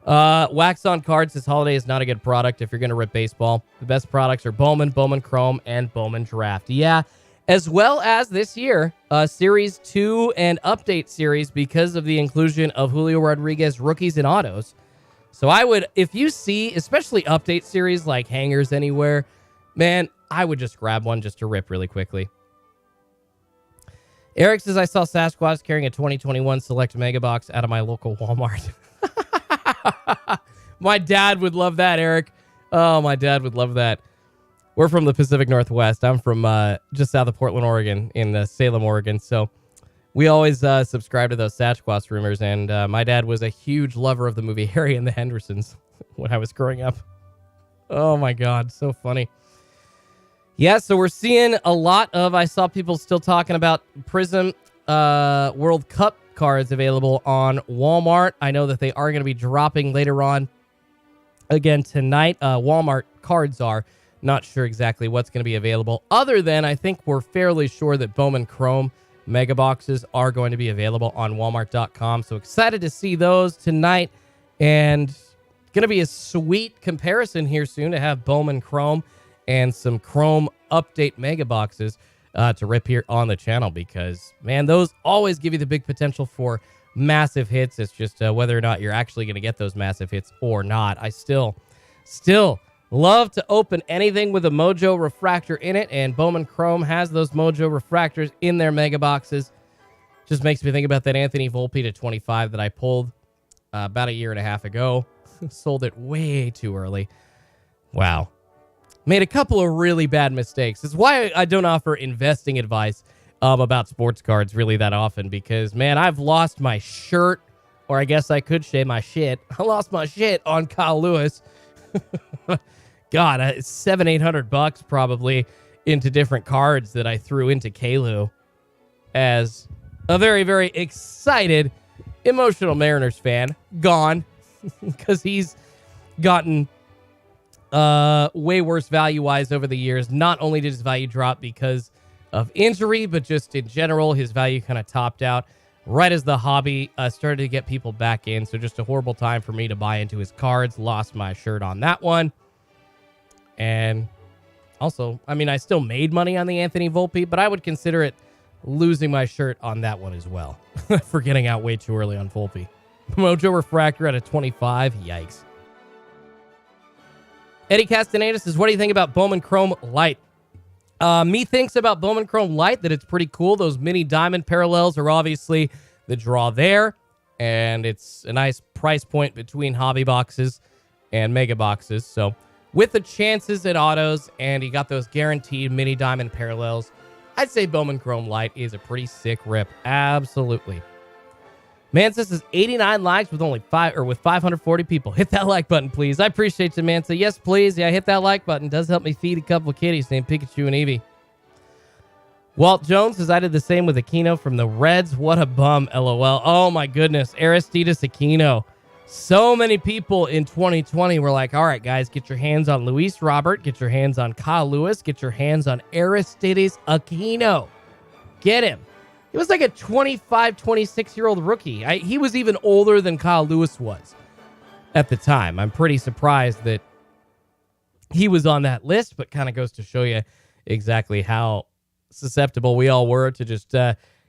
Wax on Cards says Holiday is not a good product if you're going to rip baseball. The best products are Bowman, Bowman Chrome, and Bowman Draft. Yeah, as well as this year, Series 2 and Update Series because of the inclusion of Julio Rodriguez rookies and autos. So I would, if you see, especially Update Series like hangers anywhere, man, I would just grab one just to rip really quickly. Eric says, I saw Sasquatch carrying a 2021 Select Mega Box out of my local Walmart. My dad would love that, Eric. Oh, my dad would love that. We're from the Pacific Northwest. I'm from just south of Portland, Oregon, in Salem, Oregon. So we always subscribe to those SCHULTZY'S rumors. And my dad was a huge lover of the movie Harry and the Hendersons when I was growing up. Oh, my God. So funny. Yeah, so we're seeing a lot of, I saw people still talking about Prizm World Cup cards available on Walmart. I know that they are going to be dropping later on again tonight. Walmart cards are. Not sure exactly what's going to be available, other than I think we're fairly sure that Bowman Chrome mega boxes are going to be available on Walmart.com. So excited to see those tonight, and going to be a sweet comparison here soon to have Bowman Chrome and some Chrome update mega boxes to rip here on the channel, because, man, those always give you the big potential for massive hits. It's just whether or not you're actually going to get those massive hits or not. I still love to open anything with a Mojo refractor in it, and Bowman Chrome has those Mojo refractors in their mega boxes. Just makes me think about that Anthony Volpe to 25 that I pulled about a year and a half ago. Sold it way too early. Wow. Made a couple of really bad mistakes. It's why I don't offer investing advice about sports cards really that often, because, man, I've lost my shirt, or I guess I could say my shit. I lost my shit on Kyle Lewis. God, $700-800 probably into different cards that I threw into Kalu as a very, very excited, emotional Mariners fan. Gone, because he's gotten way worse value-wise over the years. Not only did his value drop because of injury, but just in general, his value kind of topped out right as the hobby started to get people back in. So just a horrible time for me to buy into his cards. Lost my shirt on that one. And also, I mean, I still made money on the Anthony Volpe, but I would consider it losing my shirt on that one as well for getting out way too early on Volpe. Mojo Refractor at a 25. Yikes. Eddie Castaneda says, what do you think about Bowman Chrome Light? Me thinks about Bowman Chrome Light that it's pretty cool. Those mini diamond parallels are obviously the draw there, and it's a nice price point between hobby boxes and mega boxes. So with the chances at autos, and you got those guaranteed mini diamond parallels, I'd say Bowman Chrome Light is a pretty sick rip. Absolutely. Mansa says 89 likes with only 540 people. Hit that like button, please. I appreciate you, Mansa. Yes, please. Yeah, hit that like button. It does help me feed a couple of kitties named Pikachu and Eevee. Walt Jones says I did the same with Aquino from the Reds. What a bum, LOL. Oh my goodness, Aristides Aquino. So many people in 2020 were like, all right, guys, get your hands on Luis Robert, get your hands on Kyle Lewis, get your hands on Aristides Aquino. Get him. He was like a 25, 26-year-old rookie. He was even older than Kyle Lewis was at the time. I'm pretty surprised that he was on that list, but kind of goes to show you exactly how susceptible we all were to just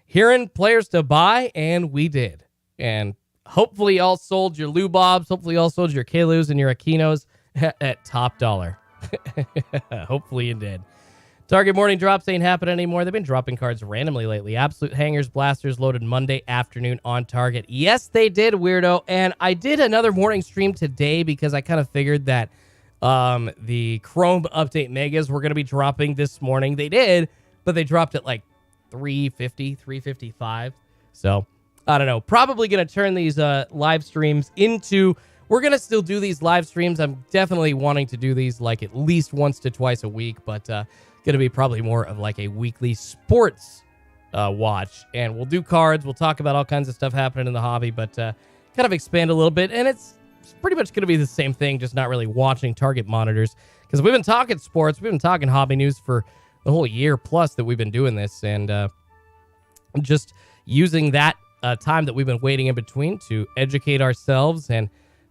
hearing players to buy, and we did. And hopefully y'all sold your Lou Bobs. Hopefully y'all sold your Kalus and your Aquinos at top dollar. Hopefully you did. Target morning drops ain't happening anymore. They've been dropping cards randomly lately. Absolute Hangers Blasters loaded Monday afternoon on Target. Yes, they did, weirdo. And I did another morning stream today because I kind of figured that the Chrome update megas were going to be dropping this morning. They did, but they dropped at like 350, 355. So I don't know. Probably going to turn these live streams into... We're going to still do these live streams. I'm definitely wanting to do these like at least once to twice a week, but going to be probably more of like a weekly sports watch. And we'll do cards. We'll talk about all kinds of stuff happening in the hobby, but kind of expand a little bit. And it's pretty much going to be the same thing, just not really watching target monitors, because we've been talking sports. We've been talking hobby news for the whole year plus that we've been doing this, and just using that time that we've been waiting in between to educate ourselves and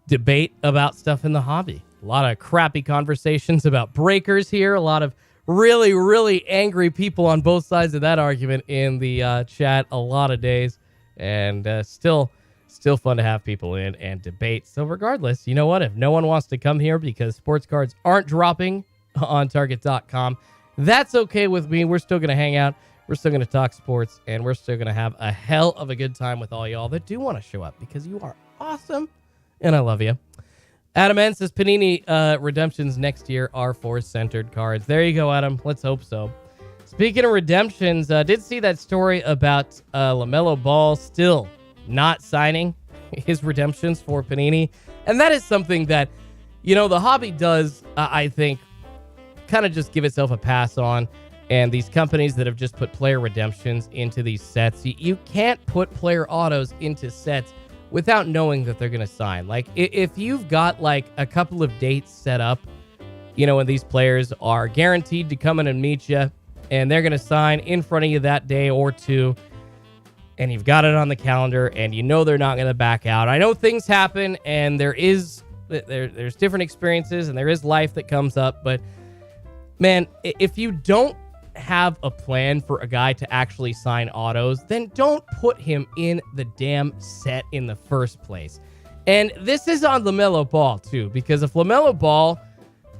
debate about stuff in the hobby. A lot of crappy conversations about breakers here. A lot of really, really angry people on both sides of that argument in the chat a lot of days. And still fun to have people in and debate. So regardless, you know what? If no one wants to come here because sports cards aren't dropping on Target.com, that's okay with me. We're still going to hang out. We're still going to talk sports. And we're still going to have a hell of a good time with all y'all that do want to show up, because you are awesome. And I love you. Adam N says Panini redemptions next year are Force-centered cards. There you go, Adam. Let's hope so. Speaking of redemptions, did see that story about LaMelo Ball still not signing his redemptions for Panini. And that is something that, the hobby does, I think, kind of just give itself a pass on. And these companies that have just put player redemptions into these sets, you can't put player autos into sets without knowing that they're going to sign. Like, if you've got, like, a couple of dates set up, and these players are guaranteed to come in and meet you, and they're going to sign in front of you that day or two, and you've got it on the calendar, and they're not going to back out. I know things happen, and there's different experiences, and there is life that comes up, but, man, if you don't have a plan for a guy to actually sign autos, then don't put him in the damn set in the first place. And this is on LaMelo Ball too, because if LaMelo Ball,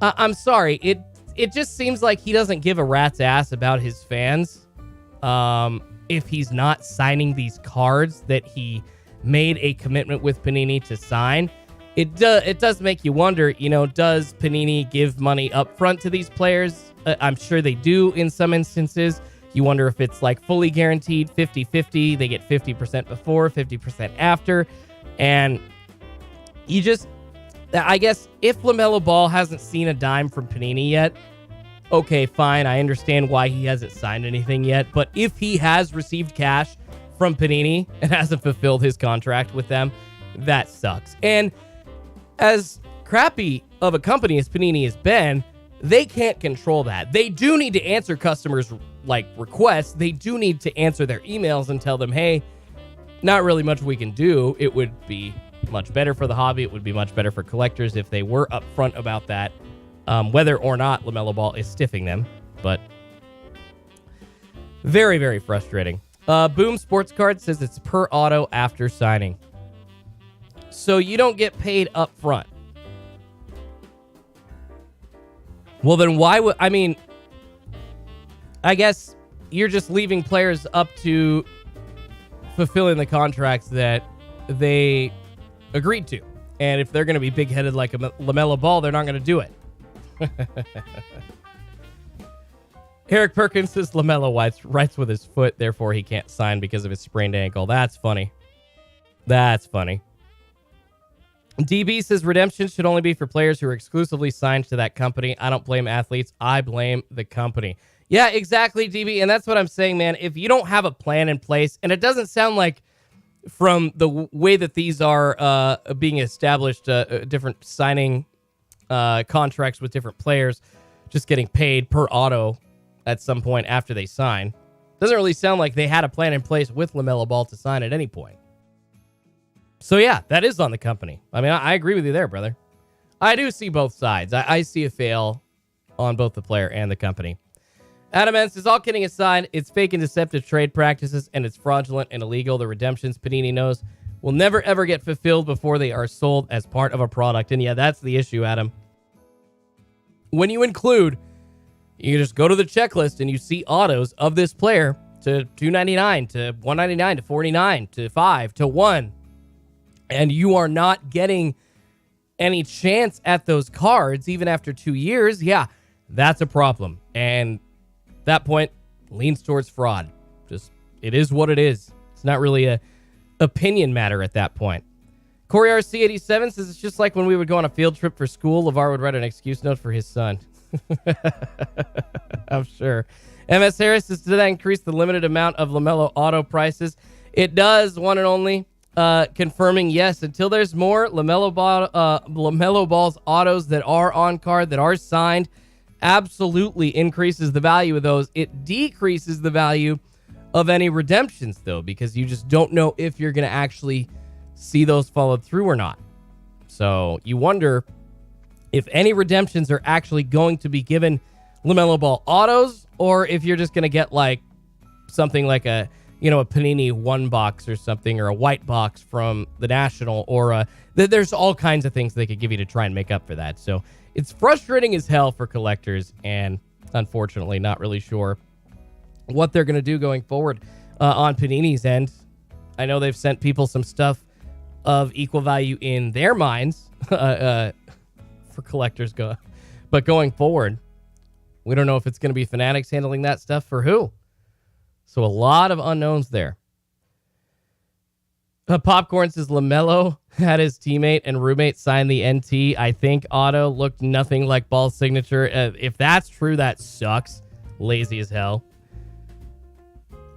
I'm sorry, it just seems like he doesn't give a rat's ass about his fans. If he's not signing these cards that he made a commitment with Panini to sign, it does make you wonder, does Panini give money up front to these players? I'm sure they do in some instances. You wonder if it's like fully guaranteed 50-50. They get 50% before, 50% after. And I guess if LaMelo Ball hasn't seen a dime from Panini yet, okay, fine. I understand why he hasn't signed anything yet. But if he has received cash from Panini and hasn't fulfilled his contract with them, that sucks. And as crappy of a company as Panini has been, they can't control that. They do need to answer customers' requests. They do need to answer their emails and tell them, hey, not really much we can do. It would be much better for the hobby. It would be much better for collectors if they were upfront about that, whether or not LaMelo Ball is stiffing them. But very, very frustrating. Boom Sports Card says it's per auto after signing. So you don't get paid up front. Well, then why would... I guess you're just leaving players up to fulfilling the contracts that they agreed to. And if they're going to be big-headed like a LaMelo Ball, they're not going to do it. Eric Perkins says LaMelo writes with his foot, therefore he can't sign because of his sprained ankle. That's funny. That's funny. DB says redemption should only be for players who are exclusively signed to that company. I don't blame athletes. I blame the company. Yeah, exactly, DB. And that's what I'm saying, man. If you don't have a plan in place, and it doesn't sound like from the way that these are being established, different signing contracts with different players, just getting paid per auto at some point after they sign. Doesn't really sound like they had a plan in place with LaMelo Ball to sign at any point. So, yeah, that is on the company. I agree with you there, brother. I do see both sides. I see a fail on both the player and the company. Adam N says, all kidding aside, it's fake and deceptive trade practices, and it's fraudulent and illegal. The redemptions Panini knows will never, ever get fulfilled before they are sold as part of a product. And, yeah, that's the issue, Adam. When you include, you just go to the checklist and you see autos of this player to $299, to $199, to $49, to $5, to $1. And you are not getting any chance at those cards even after 2 years, yeah, that's a problem. And at that point, leans towards fraud. Just, it is what it is. It's not really a opinion matter at that point. Corey RC87 says it's just like when we would go on a field trip for school, LeVar would write an excuse note for his son. I'm sure. MS Harris says, did that increase the limited amount of LaMelo auto prices? It does, one and only. Confirming yes, until there's more LaMelo Ball's autos that are on card, that are signed, absolutely increases the value of those. It decreases the value of any redemptions, though, because you just don't know if you're going to actually see those followed through or not. So you wonder if any redemptions are actually going to be given LaMelo Ball autos, or if you're just going to get like something like a Panini one box or something, or a white box from the National, or there's all kinds of things they could give you to try and make up for that. So it's frustrating as hell for collectors, and unfortunately not really sure what they're going to do going forward on Panini's end. I know they've sent people some stuff of equal value in their minds for collectors. But going forward, we don't know if it's going to be Fanatics handling that stuff for who. So a lot of unknowns there. Popcorn says LaMelo had his teammate and roommate sign the NT. I think auto looked nothing like Ball's signature. If that's true, that sucks. Lazy as hell.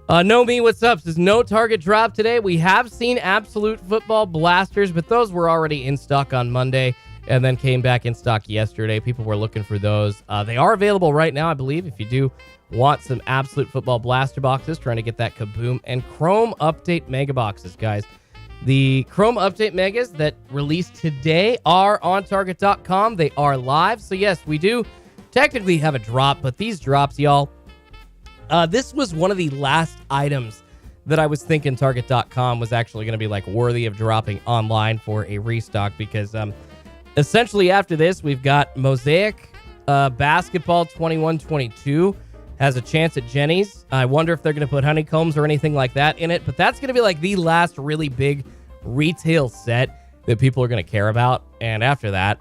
No Me, what's up? Says no Target drop today. We have seen Absolute Football blasters, but those were already in stock on Monday and then came back in stock yesterday. People were looking for those. They are available right now, I believe, if you do want some Absolute Football blaster boxes, trying to get that kaboom. And Chrome Update mega boxes, guys. The Chrome Update megas that released today are on Target.com. They are live. So, yes, we do technically have a drop, but these drops, y'all, this was one of the last items that I was thinking Target.com was actually going to be like worthy of dropping online for a restock, because essentially after this, we've got Mosaic Basketball 21-22 has a chance at Jenny's. I wonder if they're going to put honeycombs or anything like that in it, but that's going to be like the last really big retail set that people are going to care about. And after that,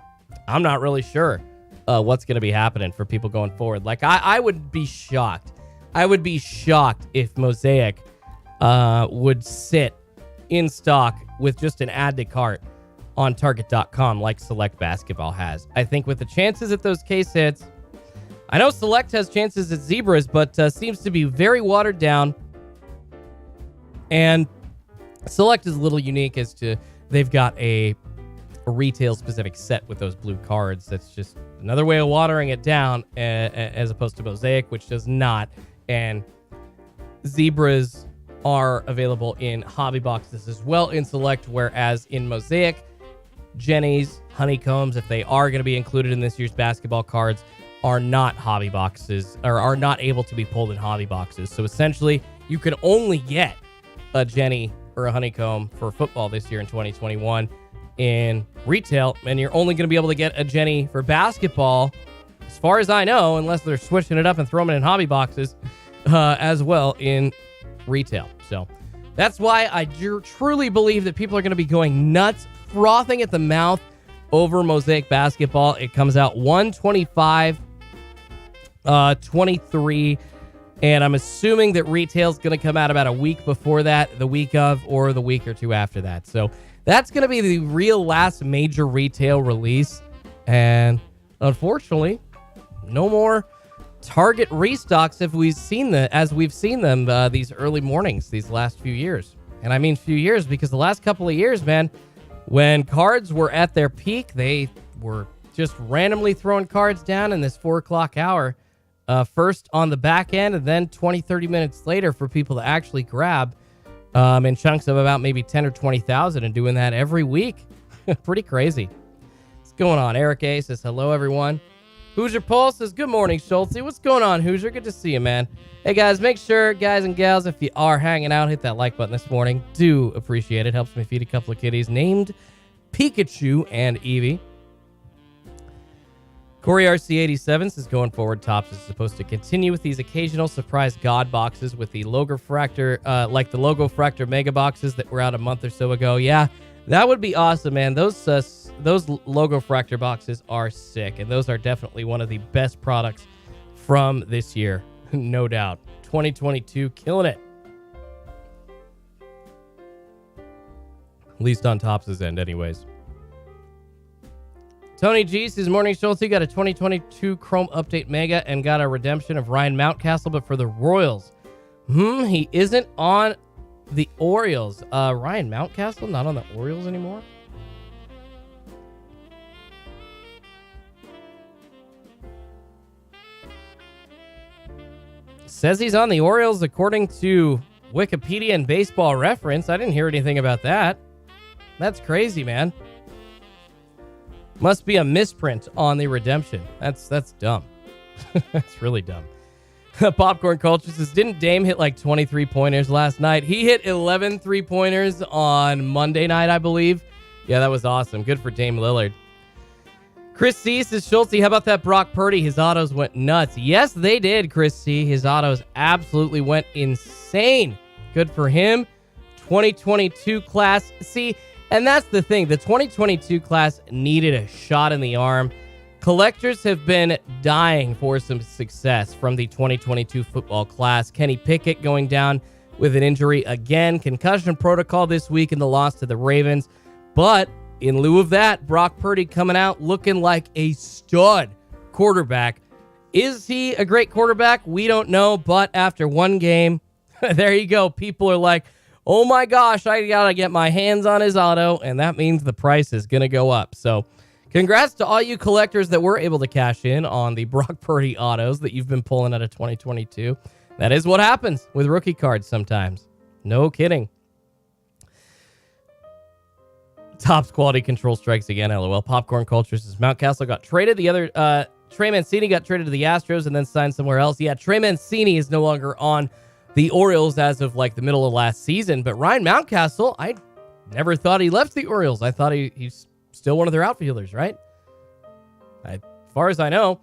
I'm not really sure what's going to be happening for people going forward. Like, I would be shocked. I would be shocked if Mosaic would sit in stock with just an add to cart on Target.com like Select Basketball has. I think with the chances at those case hits, I know Select has chances at Zebras, but seems to be very watered down. And Select is a little unique as to they've got a retail-specific set with those blue cards. That's just another way of watering it down, as opposed to Mosaic, which does not. And Zebras are available in hobby boxes as well in Select, whereas in Mosaic, Jenny's, honeycombs, if they are going to be included in this year's basketball cards, are not hobby boxes, or are not able to be pulled in hobby boxes. So essentially, you can only get a Jenny or a honeycomb for football this year in 2021 in retail, and you're only going to be able to get a Jenny for basketball, as far as I know, unless they're switching it up and throwing it in hobby boxes as well in retail. So that's why I truly believe that people are going to be going nuts, frothing at the mouth over Mosaic Basketball. It comes out 125 23, and I'm assuming that retail's going to come out about a week before that, the week of, or the week or two after that. So that's going to be the real last major retail release, and unfortunately, no more Target restocks as we've seen them these early mornings these last few years. And I mean few years because the last couple of years, man, when cards were at their peak, they were just randomly throwing cards down in this 4 o'clock hour. First on the back end, and then 20, 30 minutes later for people to actually grab in chunks of about maybe 10 or 20,000, and doing that every week. Pretty crazy. What's going on? Eric A says, hello, everyone. Hoosier Paul says, good morning, Schultzy. What's going on, Hoosier? Good to see you, man. Hey, guys, make sure, guys and gals, if you are hanging out, hit that like button this morning. Do appreciate it. Helps me feed a couple of kitties named Pikachu and Eevee. Corey RC87 says, going forward, Topps is supposed to continue with these occasional surprise God boxes with the Logo Fractor, like the Logo Fractor mega boxes that were out a month or so ago. Yeah, that would be awesome, man. Those Logo Fractor boxes are sick, and those are definitely one of the best products from this year, no doubt. 2022, killing it. At least on Topps' end, anyways. Tony G says, morning, Schultz. Got a 2022 Chrome Update Mega and got a redemption of Ryan Mountcastle, but for the Royals. He isn't on the Orioles. Ryan Mountcastle not on the Orioles anymore? Says he's on the Orioles according to Wikipedia and Baseball Reference. I didn't hear anything about that. That's crazy, man. Must be a misprint on the redemption. That's dumb. That's really dumb. Popcorn Culture says, didn't Dame hit like 23 pointers last night? He hit 11 3-pointers on Monday night, I believe. Yeah, that was awesome. Good for Dame Lillard. Chris C says, Schultzy, how about that Brock Purdy? His autos went nuts. Yes, they did, Chris C. His autos absolutely went insane. Good for him. 2022 class. See, and that's the thing. The 2022 class needed a shot in the arm. Collectors have been dying for some success from the 2022 football class. Kenny Pickett going down with an injury again. Concussion protocol this week in the loss to the Ravens. But in lieu of that, Brock Purdy coming out looking like a stud quarterback. Is he a great quarterback? We don't know. But after one game, there you go. People are like, oh my gosh, I got to get my hands on his auto. And that means the price is going to go up. So congrats to all you collectors that were able to cash in on the Brock Purdy autos that you've been pulling out of 2022. That is what happens with rookie cards sometimes. No kidding. Topps quality control strikes again, LOL. Popcorn Culture says Mountcastle got traded. The other, Trey Mancini got traded to the Astros and then signed somewhere else. Yeah, Trey Mancini is no longer on the Orioles as of like the middle of last season. But Ryan Mountcastle, I never thought he left the Orioles. I thought he's still one of their outfielders, right? As far as I know.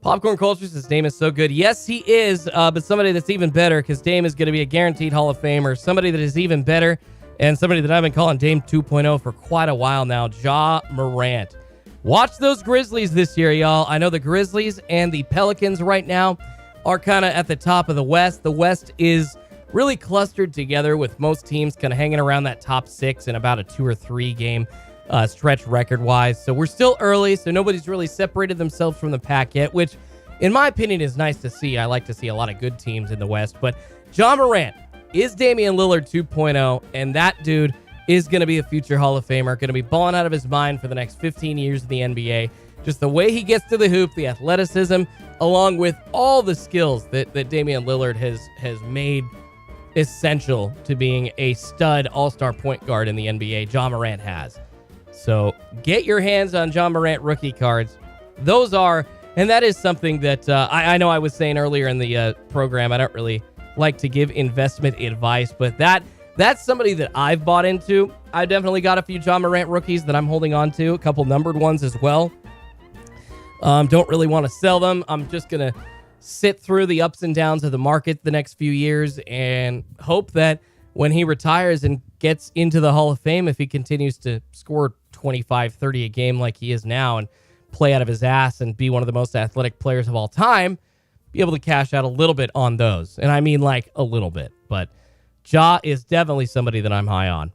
Popcorn Cultures, his name is so good. Yes, he is, but somebody that's even better, because Dame is going to be a guaranteed Hall of Famer. Somebody that is even better, and somebody that I've been calling Dame 2.0 for quite a while now, Ja Morant. Watch those Grizzlies this year, y'all. I know the Grizzlies and the Pelicans right now are kind of at the top of the West. The West is really clustered together with most teams kind of hanging around that top 6 in about a 2 or 3 game stretch record-wise. So we're still early, so nobody's really separated themselves from the pack yet, which, in my opinion, is nice to see. I like to see a lot of good teams in the West. But Ja Morant is Damian Lillard 2.0, and that dude is going to be a future Hall of Famer, going to be balling out of his mind for the next 15 years in the NBA. Just the way he gets to the hoop, the athleticism, along with all the skills that Damian Lillard has made essential to being a stud all-star point guard in the NBA, Ja Morant has. So get your hands on Ja Morant rookie cards. Those are, and that is something that I know I was saying earlier in the program. I don't really like to give investment advice, but that's somebody that I've bought into. I definitely got a few Ja Morant rookies that I'm holding on to, a couple numbered ones as well. Don't really want to sell them. I'm just going to sit through the ups and downs of the market the next few years and hope that when he retires and gets into the Hall of Fame, if he continues to score 25, 30 a game like he is now and play out of his ass and be one of the most athletic players of all time, be able to cash out a little bit on those. And I mean like a little bit, but Ja is definitely somebody that I'm high on.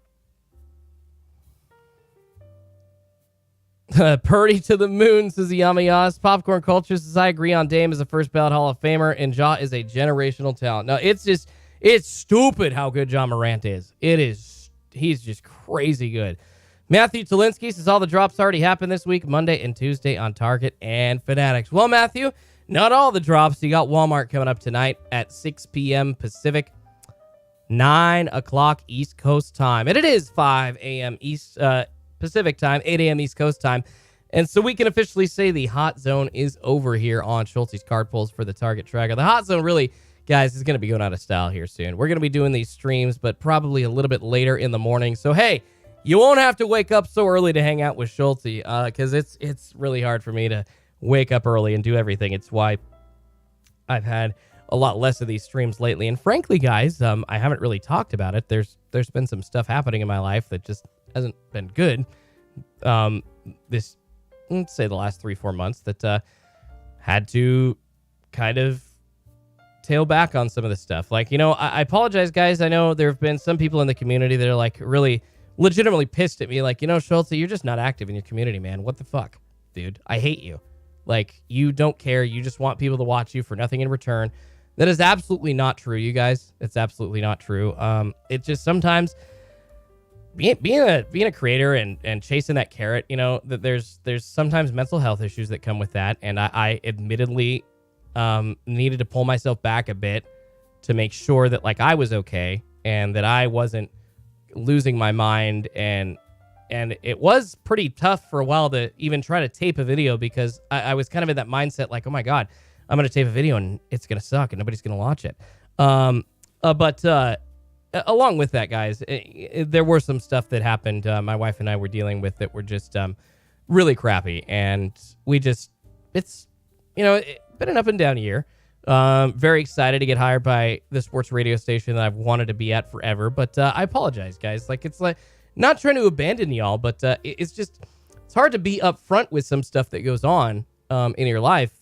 Purdy to the moon, says Yamayas. Popcorn Culture says, I agree on Dame as a first ballot Hall of Famer, and Ja is a generational talent. No, it's stupid how good Ja Morant is. He's just crazy good. Matthew Tolinsky says all the drops already happened this week, Monday and Tuesday on Target and Fanatics. Well, Matthew, not all the drops. You got Walmart coming up tonight at 6 p.m. Pacific, 9 o'clock East Coast time. And it is 5 a.m. Pacific time, 8 a.m. East Coast time. And so we can officially say the hot zone is over here on SCHULTZY'S card pulls for the Target Tracker. The hot zone really, guys, is going to be going out of style here soon. We're going to be doing these streams, but probably a little bit later in the morning. So, hey, you won't have to wake up so early to hang out with Schultzy, because it's really hard for me to wake up early and do everything. It's why I've had a lot less of these streams lately. And frankly, guys, I haven't really talked about it. There's been some stuff happening in my life that just hasn't been good. Let's say the last 3-4 months that had to kind of tail back on some of the stuff. Like, I apologize, guys. I know there have been some people in the community that are like really legitimately pissed at me. Like, Schultzy, you're just not active in your community, man. What the fuck, dude? I hate you. Like, you don't care. You just want people to watch you for nothing in return. That is absolutely not true, you guys. It's absolutely not true. It just sometimes being a creator and chasing that carrot, that there's sometimes mental health issues that come with that. And I admittedly needed to pull myself back a bit to make sure that like I was okay and that I wasn't losing my mind. And it was pretty tough for a while to even try to tape a video because I was kind of in that mindset like, oh my God, I'm going to tape a video and it's going to suck and nobody's going to watch it. But along with that, guys, there were some stuff that happened. My wife and I were dealing with that were just really crappy. And it's been an up and down year. Very excited to get hired by the sports radio station that I've wanted to be at forever. But I apologize, guys. Like, it's like not trying to abandon y'all, but it's hard to be upfront with some stuff that goes on in your life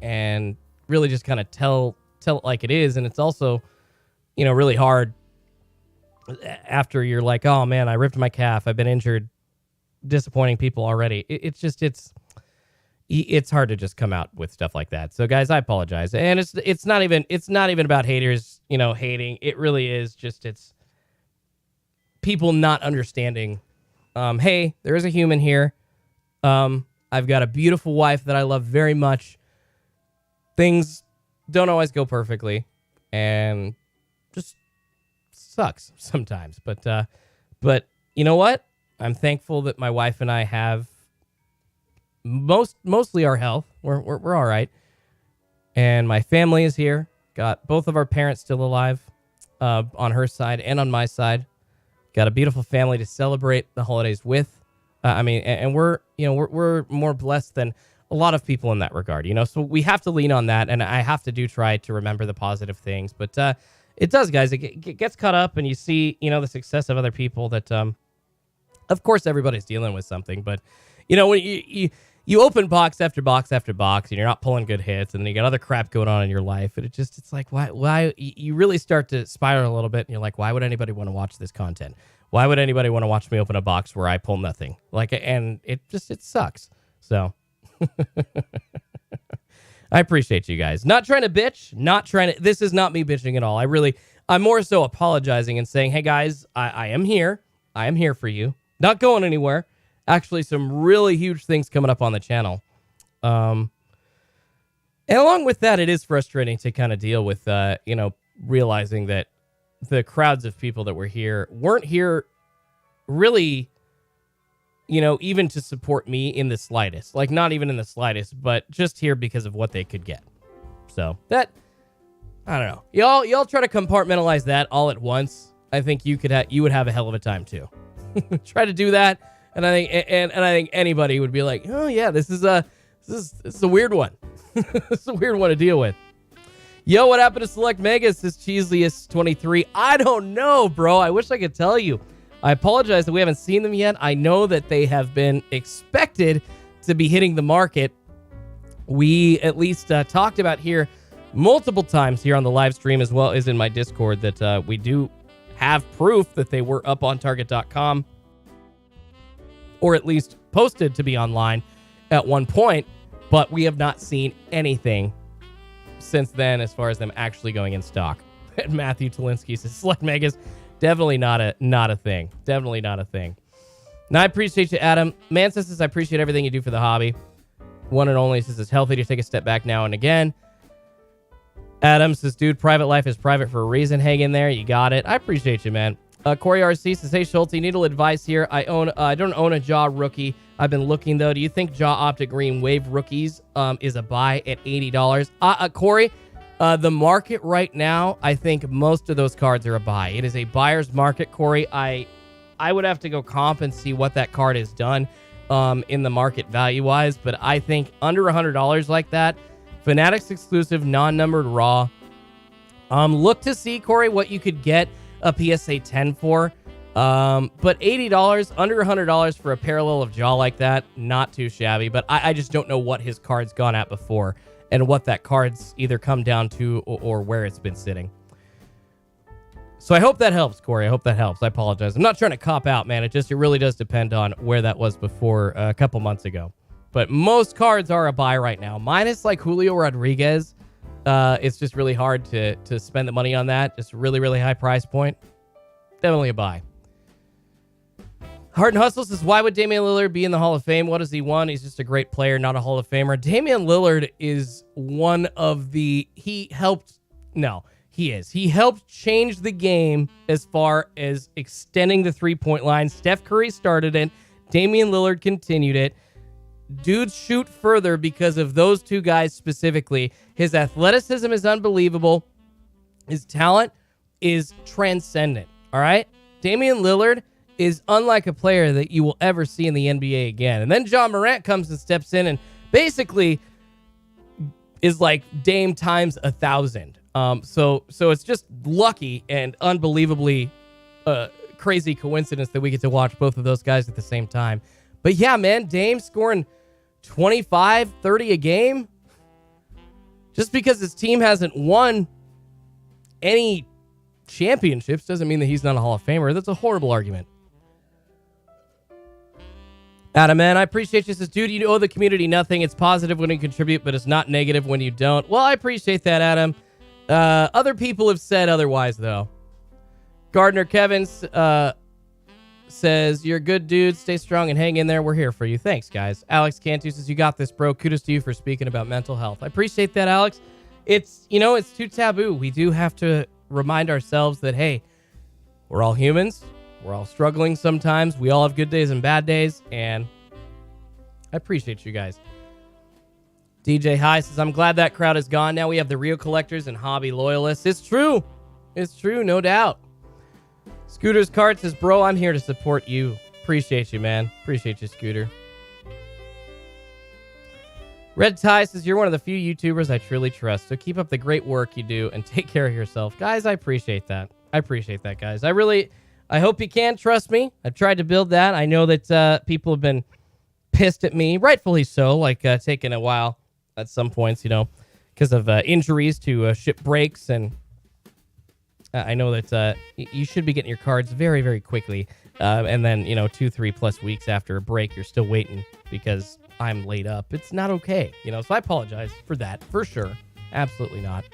and really just kind of tell it like it is. And it's also, really hard after you're like, oh man, I ripped my calf, I've been injured, disappointing people already. It's hard to just come out with stuff like that. So guys, I apologize. And it's not even about haters, hating. It really is just, it's people not understanding. Hey, there is a human here. I've got a beautiful wife that I love very much. Things don't always go perfectly and just sucks sometimes. But you know what? I'm thankful that my wife and I have mostly our health. We're all right. And my family is here. Got both of our parents still alive, on her side and on my side. Got a beautiful family to celebrate the holidays with. And we're more blessed than a lot of people in that regard, so we have to lean on that. And I have to try to remember the positive things, but, it does, guys. It gets caught up and you see, the success of other people that, of course everybody's dealing with something, but when you open box after box after box and you're not pulling good hits and then you got other crap going on in your life. And it's like, why you really start to spiral a little bit and you're like, why would anybody want to watch this content? Why would anybody want to watch me open a box where I pull nothing? And it sucks. So I appreciate you guys. Not trying to bitch, this is not me bitching at all. I'm more so apologizing and saying, hey guys, I am here. I am here for you. Not going anywhere. Actually, some really huge things coming up on the channel. And along with that, it is frustrating to kind of deal with, realizing that the crowds of people that weren't here really, even to support me in the slightest. Like, not even in the slightest, but just here because of what they could get. So, that, I don't know. Y'all try to compartmentalize that all at once. I think you would have a hell of a time, too. Try to do that. And I think anybody would be like, oh yeah, this is a weird one. It's a weird one to deal with. Yo, what happened to Select Megas? This Cheeseliest 23. I don't know, bro. I wish I could tell you. I apologize that we haven't seen them yet. I know that they have been expected to be hitting the market. We at least talked about here multiple times here on the live stream, as well as in my Discord, that we do have proof that they were up on Target.com. Or at least posted to be online at one point, but we have not seen anything since then as far as them actually going in stock. And Matthew Tolinsky says, Select Megas, definitely not a thing. Definitely not a thing. Now, I appreciate you, Adam. Mansa says, I appreciate everything you do for the hobby. One and only says, it's healthy to take a step back now and again. Adam says, dude, private life is private for a reason. Hang in there. You got it. I appreciate you, man. Corey RC says, hey, Schultz, need a little advice here. I don't own a Jaw rookie. I've been looking, though. Do you think Jaw Optic Green Wave rookies is a buy at $80? Corey, the market right now, I think most of those cards are a buy. It is a buyer's market, Corey. I would have to go comp and see what that card has done in the market value-wise, but I think under $100 like that, Fanatics exclusive, non-numbered raw. Look to see, Corey, what you could get a PSA 10 for. But $80, under $100 for a parallel of Jaw like that, not too shabby. But I just don't know what his card's gone at before and what that card's either come down to or where it's been sitting. So I hope that helps, Corey. I hope that helps. I apologize. I'm not trying to cop out, man. It really does depend on where that was before a couple months ago. But most cards are a buy right now, minus like Julio Rodriguez. It's just really hard to spend the money on that. Just really, really high price point. Definitely a buy. Heart and Hustle says, why would Damian Lillard be in the Hall of Fame? What has he won? He's just a great player, not a Hall of Famer. Damian Lillard is one of the... He helped change the game as far as extending the three-point line. Steph Curry started it. Damian Lillard continued it. Dudes shoot further because of those two guys specifically. His athleticism is unbelievable. His talent is transcendent. All right? Damian Lillard is unlike a player that you will ever see in the NBA again. And then John Morant comes and steps in and basically is like Dame times 1,000. So it's just lucky and unbelievably crazy coincidence that we get to watch both of those guys at the same time. But yeah, man, Dame scoring 25, 30 a game? Just because his team hasn't won any championships doesn't mean that he's not a Hall of Famer. That's a horrible argument. Adam, man, I appreciate you. Says, dude, you owe the community nothing. It's positive when you contribute, but it's not negative when you don't. Well, I appreciate that, Adam. Other people have said otherwise, though. Gardner Kevins says, you're a good dude. Stay strong and hang in there. We're here for you. Thanks, guys. Alex Cantu says, you got this, bro. Kudos to you for speaking about mental health. I appreciate that, Alex. It's too taboo. We do have to remind ourselves that, hey, we're all humans. We're all struggling sometimes. We all have good days and bad days, and I appreciate you guys. DJ High says, I'm glad that crowd is gone. Now we have the real collectors and hobby loyalists. It's true. It's true, no doubt. Scooter's Cart says, bro, I'm here to support you. Appreciate you, man. Appreciate you, Scooter. Red Tie says, you're one of the few YouTubers I truly trust, so keep up the great work you do and take care of yourself. Guys, I appreciate that. I appreciate that, guys. I hope you can trust me. I've tried to build that. I know that people have been pissed at me, rightfully so, like taking a while at some points, because of injuries to ship breaks. And I know that you should be getting your cards very, very quickly. And then, 2-3+ weeks after a break, you're still waiting because I'm laid up. It's not okay, so I apologize for that, for sure. Absolutely not.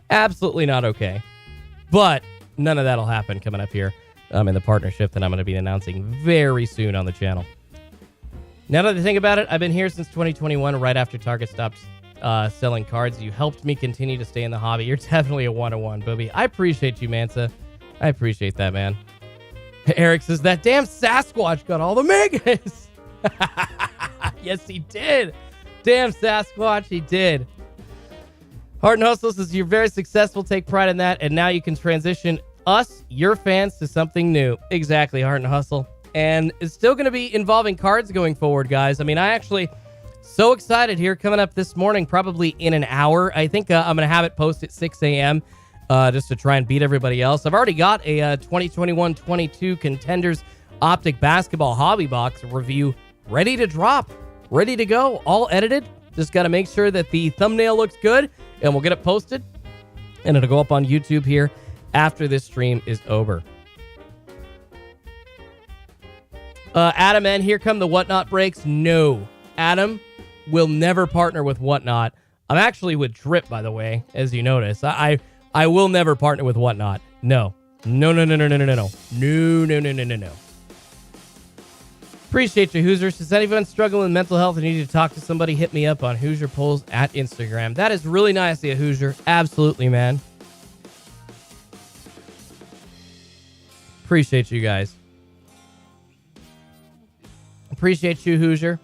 Absolutely not okay. But none of that'll happen coming up here. In the partnership that I'm going to be announcing very soon on the channel. Now that I think about it, I've been here since 2021, right after Target stopped selling cards. You helped me continue to stay in the hobby. You're definitely a one-on-one, Booby. I appreciate you, Mansa. I appreciate that, man. Eric says, that damn Sasquatch got all the megas. Yes, he did. Damn Sasquatch, he did. Heart and Hustle says, you're very successful. Take pride in that. And now you can transition us, your fans, to something new. Exactly, Heart and Hustle. And it's still going to be involving cards going forward, guys. I mean, I actually so excited here coming up this morning, probably in an hour. I think I'm going to have it post at 6 a.m. Just to try and beat everybody else. I've already got a 2021-22 Contenders Optic Basketball Hobby Box review ready to drop, ready to go, all edited. Just got to make sure that the thumbnail looks good, and we'll get it posted, and it'll go up on YouTube here after this stream is over. Adam, and here come the Whatnot breaks. No, Adam will never partner with Whatnot. I'm actually with Drip, by the way, as you notice. I will never partner with Whatnot. No. No. Appreciate you, Hoosiers. Does anyone struggling with mental health and need to talk to somebody, hit me up on Hoosier Polls at Instagram. That is really nice of you, Hoosier. Absolutely, man. Appreciate you guys. Appreciate you, Hoosier.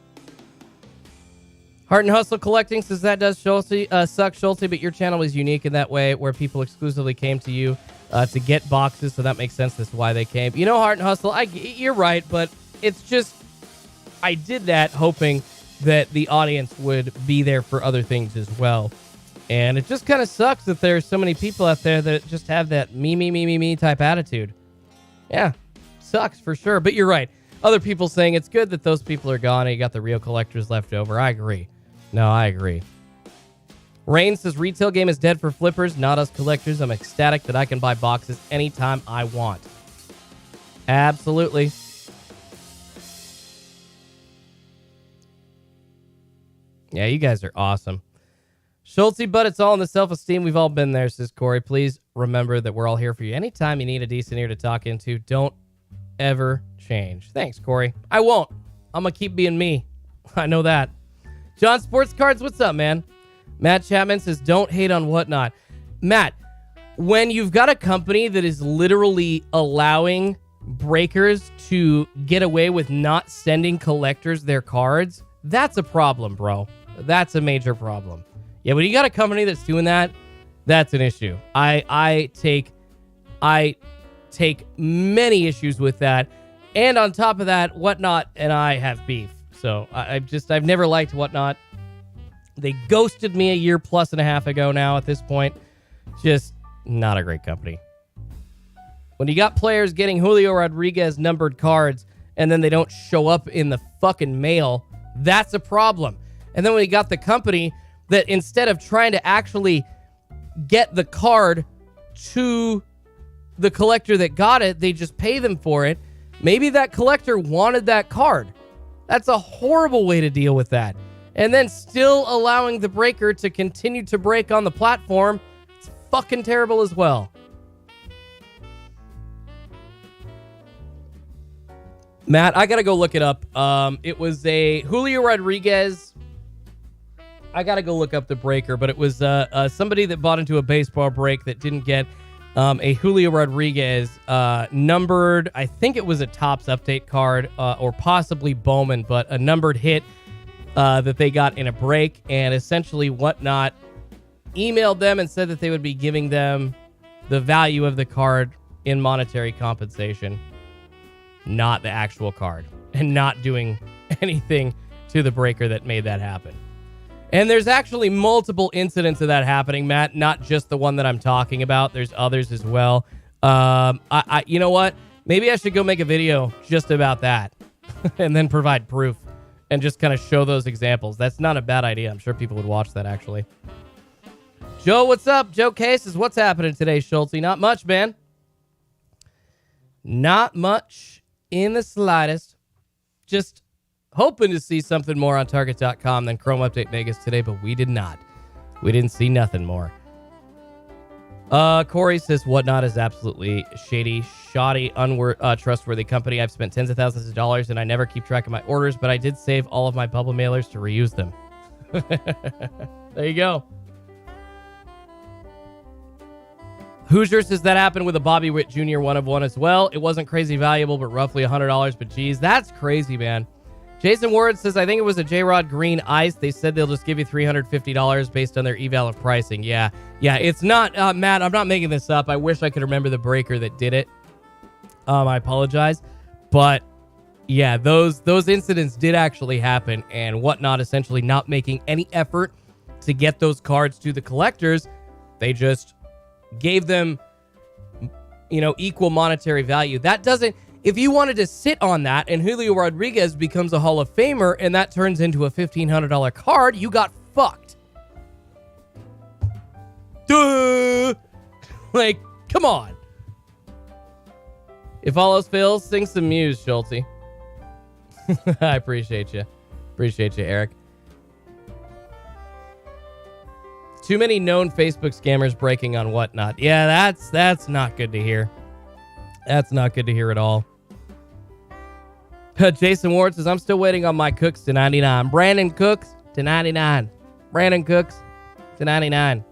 Heart and Hustle Collecting says that does suck, Schulte, but your channel is unique in that way where people exclusively came to you to get boxes, so that makes sense. That's why they came. Heart and Hustle, you're right, but it's just, I did that hoping that the audience would be there for other things as well. And it just kind of sucks that there's so many people out there that just have that me type attitude. Yeah, sucks for sure. But you're right. Other people saying it's good that those people are gone and you got the real collectors left over. I agree. No, I agree. Rain says retail game is dead for flippers, not us collectors. I'm ecstatic that I can buy boxes anytime I want. Absolutely. Yeah, you guys are awesome. Schulte, but it's all in the self-esteem. We've all been there, says Corey. Please remember that we're all here for you. Anytime you need a decent ear to talk into, don't ever change. Thanks, Corey. I won't. I'm going to keep being me. I know that. John Sports Cards, what's up, man? Matt Chapman says, don't hate on Whatnot. Matt, when you've got a company that is literally allowing breakers to get away with not sending collectors their cards, that's a problem, bro. That's a major problem. Yeah, when you got a company that's doing that, that's an issue. I take many issues with that. And on top of that, Whatnot and I have beef. So I've never liked Whatnot. They ghosted me a year plus and a half ago now at this point. Just not a great company. When you got players getting Julio Rodriguez numbered cards and then they don't show up in the fucking mail, That's a problem. And then we got the company that instead of trying to actually get the card to the collector that got it, they just pay them for it. Maybe that collector wanted that card. That's a horrible way to deal with that. And then still allowing the breaker to continue to break on the platform, it's fucking terrible as well. Matt, I gotta go look it up. It was a Julio Rodriguez. I gotta go look up the breaker, but it was somebody that bought into a baseball break that didn't get a Julio Rodriguez numbered. I think it was a Topps update card or possibly Bowman, but a numbered hit that they got in a break, and essentially Whatnot emailed them and said that they would be giving them the value of the card in monetary compensation, not the actual card, and not doing anything to the breaker that made that happen. And there's actually multiple incidents of that happening, Matt, not just the one that I'm talking about. There's others as well. You know what? Maybe I should go make a video just about that and then provide proof and just kind of show those examples. That's not a bad idea. I'm sure people would watch that, actually. Joe, what's up? Joe Cases, what's happening today, Schultz? Not much, man. Not much in the slightest. Just hoping to see something more on Target.com than Chrome Update Vegas today, but we did not. We didn't see nothing more. Corey says Whatnot is absolutely shady, shoddy, untrustworthy company. I've spent tens of thousands of dollars and I never keep track of my orders, but I did save all of my bubble mailers to reuse them. There you go. Hoosier says that happened with a Bobby Witt Jr. 1 of 1 as well. It wasn't crazy valuable, but roughly $100, but geez, that's crazy, man. Jason Ward says, I think it was a J-Rod Green Ice. They said they'll just give you $350 based on their eval of pricing. Yeah, it's not, Matt, I'm not making this up. I wish I could remember the breaker that did it. I apologize. But, yeah, those incidents did actually happen, and Whatnot essentially not making any effort to get those cards to the collectors. They just gave them, equal monetary value. That doesn't... If you wanted to sit on that and Julio Rodriguez becomes a Hall of Famer and that turns into a $1,500 card, you got fucked. Duh! Like, come on. If all else fails, sing some Muse, Schulte. I appreciate you. Appreciate you, Eric. Too many known Facebook scammers breaking on Whatnot. Yeah, that's not good to hear. That's not good to hear at all. Jason Ward says, I'm still waiting on my Cooks to 99. Brandon Cooks to 99. Brandon Cooks to 99.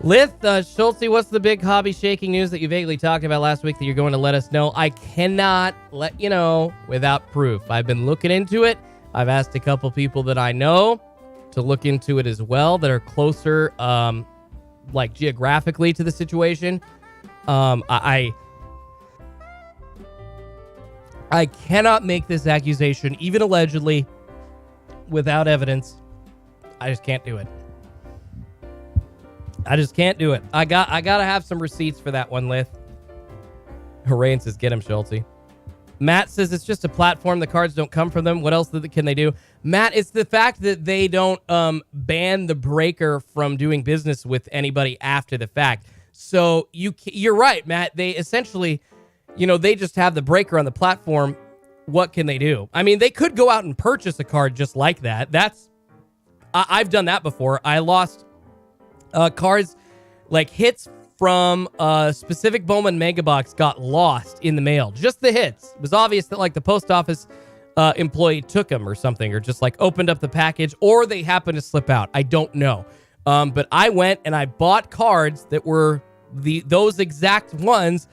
Lith, Schulte, what's the big hobby shaking news that you vaguely talked about last week that you're going to let us know? I cannot let you know without proof. I've been looking into it. I've asked a couple people that I know to look into it as well that are closer, like geographically to the situation. I cannot make this accusation, even allegedly, without evidence. I just can't do it. I just can't do it. I gotta have some receipts for that one, Lith. Hooray says, get him, Schulte. Matt says it's just a platform. The cards don't come from them. What else can they do? Matt, it's the fact that they don't ban the breaker from doing business with anybody after the fact. So you're right, Matt. They essentially, they just have the breaker on the platform. What can they do? I mean, they could go out and purchase a card just like that. I've done that before. I lost cards like hits from a specific Bowman Mega Box got lost in the mail. Just the hits. It was obvious that like the post office employee took them or something, or just like opened up the package, or they happened to slip out. I don't know. But I went and I bought cards that were those exact ones,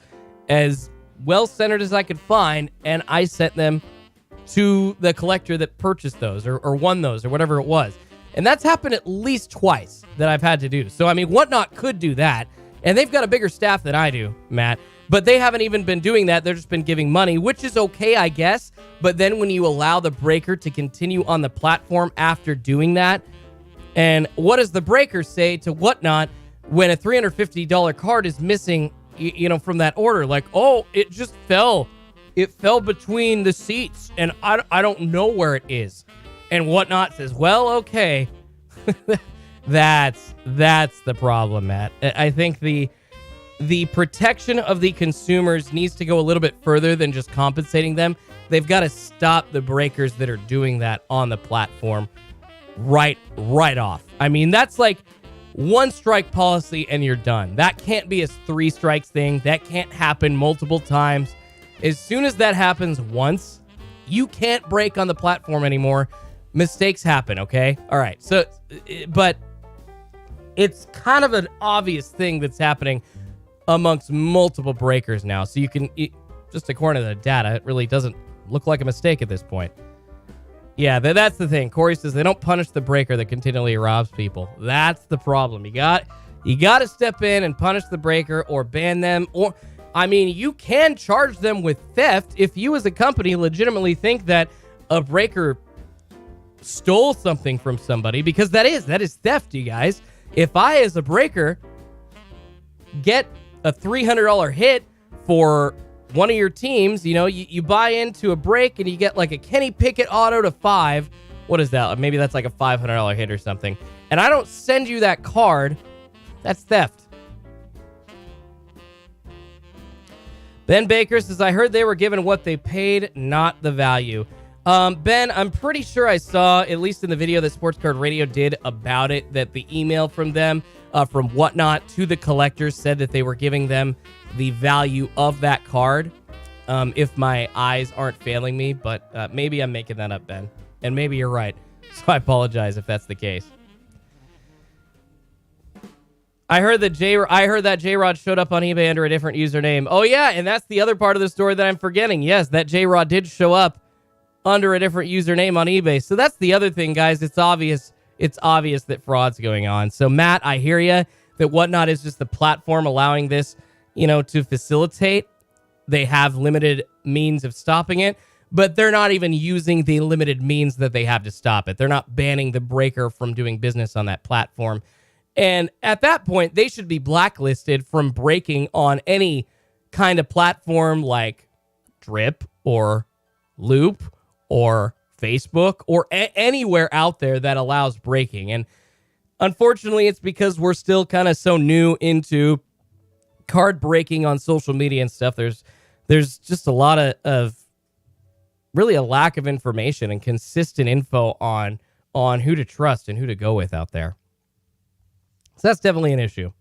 as well-centered as I could find, and I sent them to the collector that purchased those or won those or whatever it was. And that's happened at least twice that I've had to do. So, I mean, Whatnot could do that. And they've got a bigger staff than I do, Matt. But they haven't even been doing that. They've just been giving money, which is okay, I guess. But then when you allow the breaker to continue on the platform after doing that, and what does the breaker say to Whatnot when a $350 card is missing, from that order? Like, oh, it just fell it fell between the seats and I don't know where it is. And Whatnot says, well, okay. That's the problem, Matt. I think the protection of the consumers needs to go a little bit further than just compensating them. They've got to stop the breakers that are doing that on the platform right off. I mean, that's like 1 strike policy and you're done. That can't be a 3 strikes thing. That can't happen multiple times. As soon as that happens once, you can't break on the platform anymore. Mistakes happen, okay? All right. So, but it's kind of an obvious thing that's happening amongst multiple breakers now. So you can, just according to the data, it really doesn't look like a mistake at this point. Yeah, that's the thing. Corey says they don't punish the breaker that continually robs people. That's the problem. You got to step in and punish the breaker or ban them. Or, I mean, you can charge them with theft if you as a company legitimately think that a breaker stole something from somebody, because that is theft, you guys. If I, as a breaker, get a $300 hit for one of your teams, you buy into a break and you get like a Kenny Pickett auto to 5. What is that? Maybe that's like a $500 hit or something. And I don't send you that card. That's theft. Ben Baker says, I heard they were given what they paid, not the value. Ben, I'm pretty sure I saw, at least in the video that Sports Card Radio did about it, that the email from them, from Whatnot to the collectors, said that they were giving them the value of that card, if my eyes aren't failing me. But maybe I'm making that up, Ben. And maybe you're right. So I apologize if that's the case. I heard that J-Rod showed up on eBay under a different username. Oh, yeah, and that's the other part of the story that I'm forgetting. Yes, that J-Rod did show up under a different username on eBay. So that's the other thing, guys. It's obvious that fraud's going on. So, Matt, I hear you that Whatnot is just the platform allowing this, to facilitate. They have limited means of stopping it, but they're not even using the limited means that they have to stop it. They're not banning the breaker from doing business on that platform. And at that point, they should be blacklisted from breaking on any kind of platform like Drip or Loop or Facebook or anywhere out there that allows breaking. And unfortunately, it's because we're still kind of so new into card breaking on social media and stuff. There's just a lot of really a lack of information and consistent info on who to trust and who to go with out there. So that's definitely an issue.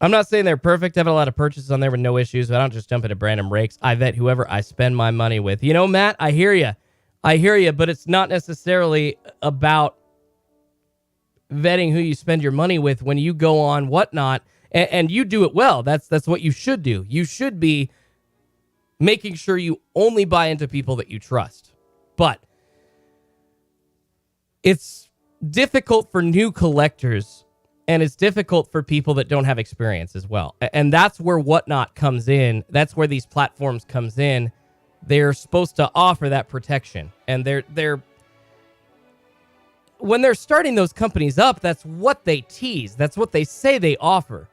I'm not saying they're perfect. I have a lot of purchases on there with no issues, but I don't just jump into random breaks. I vet whoever I spend my money with. Matt, I hear you, but it's not necessarily about vetting who you spend your money with when you go on Whatnot, and you do it well. That's what you should do. You should be making sure you only buy into people that you trust. But it's difficult for new collectors, and it's difficult for people that don't have experience as well. And that's where Whatnot comes in. That's where these platforms comes in. They're supposed to offer that protection. And they're when they're starting those companies up, that's what they tease. That's what they say they offer.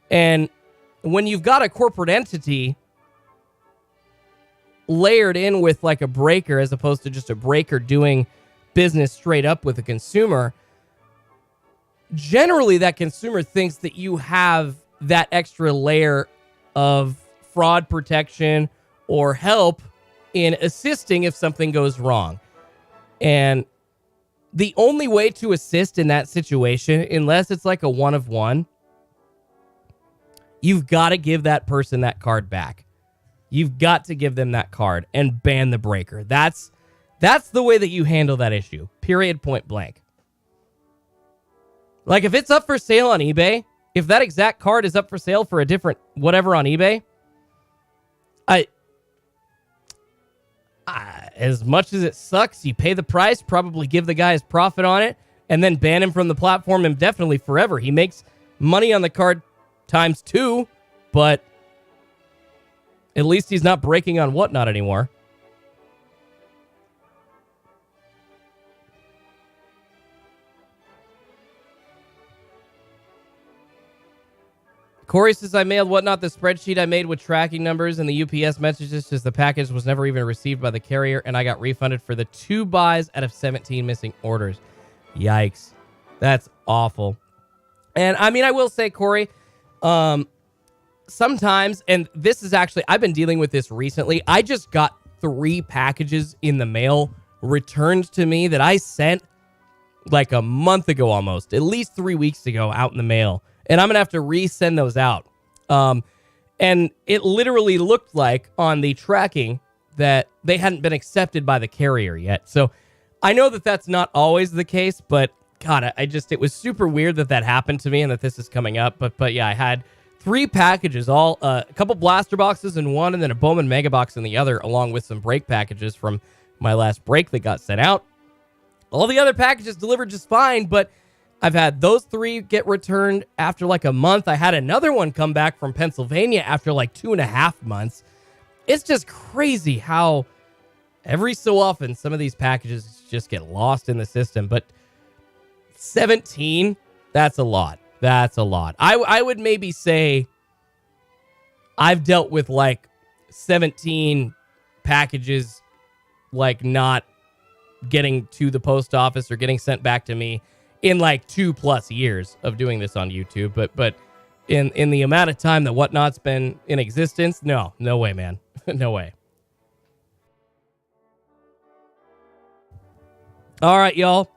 And when you've got a corporate entity layered in with like a breaker, as opposed to just a breaker doing business straight up with a consumer, generally that consumer thinks that you have that extra layer of fraud protection or help in assisting if something goes wrong. And the only way to assist in that situation, unless it's like a one of one, you've got to give that person that card back. You've got to give them that card and ban the breaker. That's the way that you handle that issue. Period, point blank. Like, if it's up for sale on eBay, if that exact card is up for sale for a different whatever on eBay, as much as it sucks, you pay the price, probably give the guy his profit on it, and then ban him from the platform indefinitely forever. He makes money on the card times 2, but at least he's not breaking on Whatnot anymore. Corey says, I mailed Whatnot the spreadsheet I made with tracking numbers and the UPS messages says the package was never even received by the carrier, and I got refunded for the 2 buys out of 17 missing orders. Yikes. That's awful. And I mean, I will say, Corey, sometimes, and this is actually, I've been dealing with this recently. I just got 3 packages in the mail returned to me that I sent like a month ago almost, at least 3 weeks ago, out in the mail. And I'm going to have to resend those out. And it literally looked like on the tracking that they hadn't been accepted by the carrier yet. So I know that that's not always the case, but God, it was super weird that that happened to me and that this is coming up. But yeah, I had 3 packages, all a couple blaster boxes in one, and then a Bowman Mega Box in the other, along with some break packages from my last break that got sent out. All the other packages delivered just fine, but I've had those 3 get returned after like a month. I had another one come back from Pennsylvania after like 2.5 months. It's just crazy how every so often some of these packages just get lost in the system. But 17, that's a lot. That's a lot. I would maybe say I've dealt with like 17 packages like not getting to the post office or getting sent back to me in like 2+ years of doing this on YouTube. But in the amount of time that Whatnot's been in existence, no way, man. No way. All right, y'all.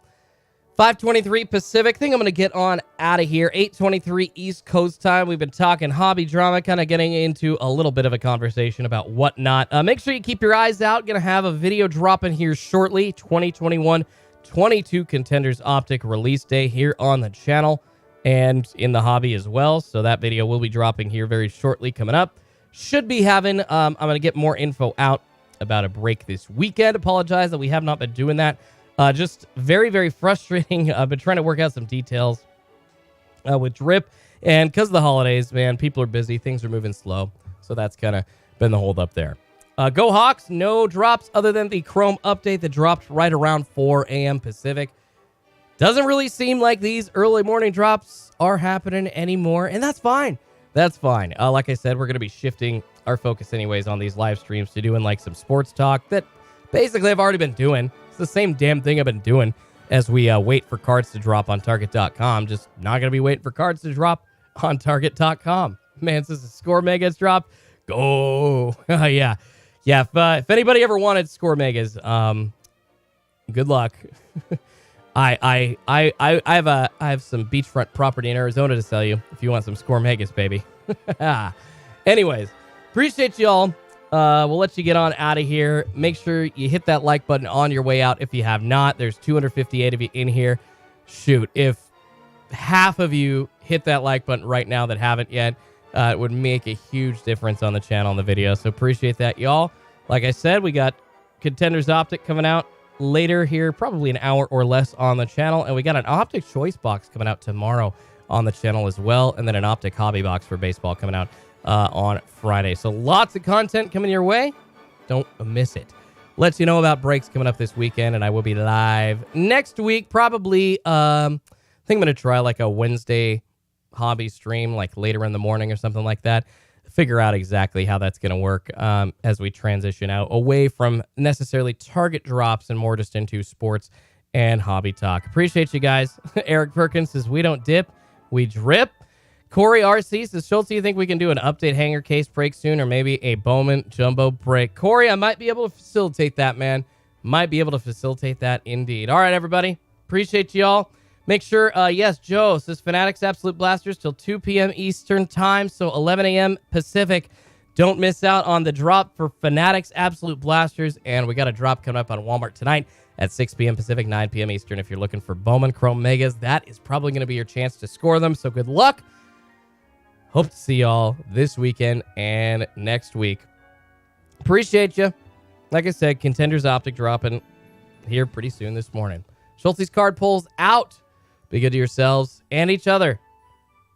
5:23 Pacific. Think I'm going to get on out of here. 8:23 East Coast time. We've been talking hobby drama, kind of getting into a little bit of a conversation about Whatnot. Make sure you keep your eyes out. Going to have a video dropping here shortly. 2021 22 Contenders Optic release day here on the channel and in the hobby as well. So that video will be dropping here very shortly coming up. Should be having, I'm going to get more info out about a break this weekend. Apologize that we have not been doing that. Just very, very frustrating. I've been trying to work out some details with Drip. And because of the holidays, man, people are busy. Things are moving slow. So that's kind of been the hold up there. Go Hawks. No drops other than the Chrome update that dropped right around 4 a.m. Pacific. Doesn't really seem like these early morning drops are happening anymore. And that's fine. That's fine. Like I said, we're going to be shifting our focus anyways on these live streams to doing like some sports talk that basically I've already been doing. It's the same damn thing I've been doing as we wait for cards to drop on Target.com. Just not going to be waiting for cards to drop on Target.com. Man, since the Score Megas dropped, go. Yeah. Yeah, if anybody ever wanted Score Megas, good luck. I have some beachfront property in Arizona to sell you if you want some Score Megas, baby. Anyways, appreciate y'all. We'll let you get on out of here. Make sure you hit that like button on your way out if you have not. There's 258 of you in here. Shoot, if half of you hit that like button right now that haven't yet, it would make a huge difference on the channel and the video. So appreciate that, y'all. Like I said, we got Contenders Optic coming out later here, probably an hour or less on the channel. And we got an Optic Choice Box coming out tomorrow on the channel as well. And then an Optic Hobby Box for baseball coming out on Friday. So lots of content coming your way. Don't miss it. Let you know about breaks coming up this weekend, and I will be live next week. Probably, I think I'm going to try like a Wednesday hobby stream, like later in the morning or something like that. Figure out exactly how that's going to work as we transition out away from necessarily Target drops and more just into sports and hobby talk. Appreciate you guys. Eric Perkins says, we don't dip, we drip. Corey RC says, Schultz, do you think we can do an update hanger case break soon or maybe a Bowman jumbo break? Corey, I might be able to facilitate that, man. Might be able to facilitate that indeed. All right, everybody. Appreciate y'all. Make sure, yes, Joe says Fanatics Absolute Blasters till 2 p.m. Eastern time, so 11 a.m. Pacific. Don't miss out on the drop for Fanatics Absolute Blasters, and we got a drop coming up on Walmart tonight at 6 p.m. Pacific, 9 p.m. Eastern. If you're looking for Bowman Chrome Megas, that is probably going to be your chance to score them, so good luck. Hope to see y'all this weekend and next week. Appreciate you. Like I said, Contenders Optic dropping here pretty soon this morning. Schultzy's card pulls out. Be good to yourselves and each other.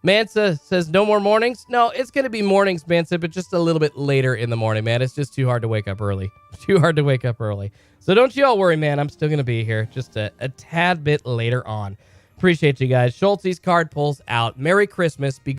Mansa says no more mornings. No, it's going to be mornings, Mansa, but just a little bit later in the morning, man. It's just too hard to wake up early. Too hard to wake up early. So don't you all worry, man. I'm still going to be here just a tad bit later on. Appreciate you guys. Schultzy's card pulls out. Merry Christmas. Be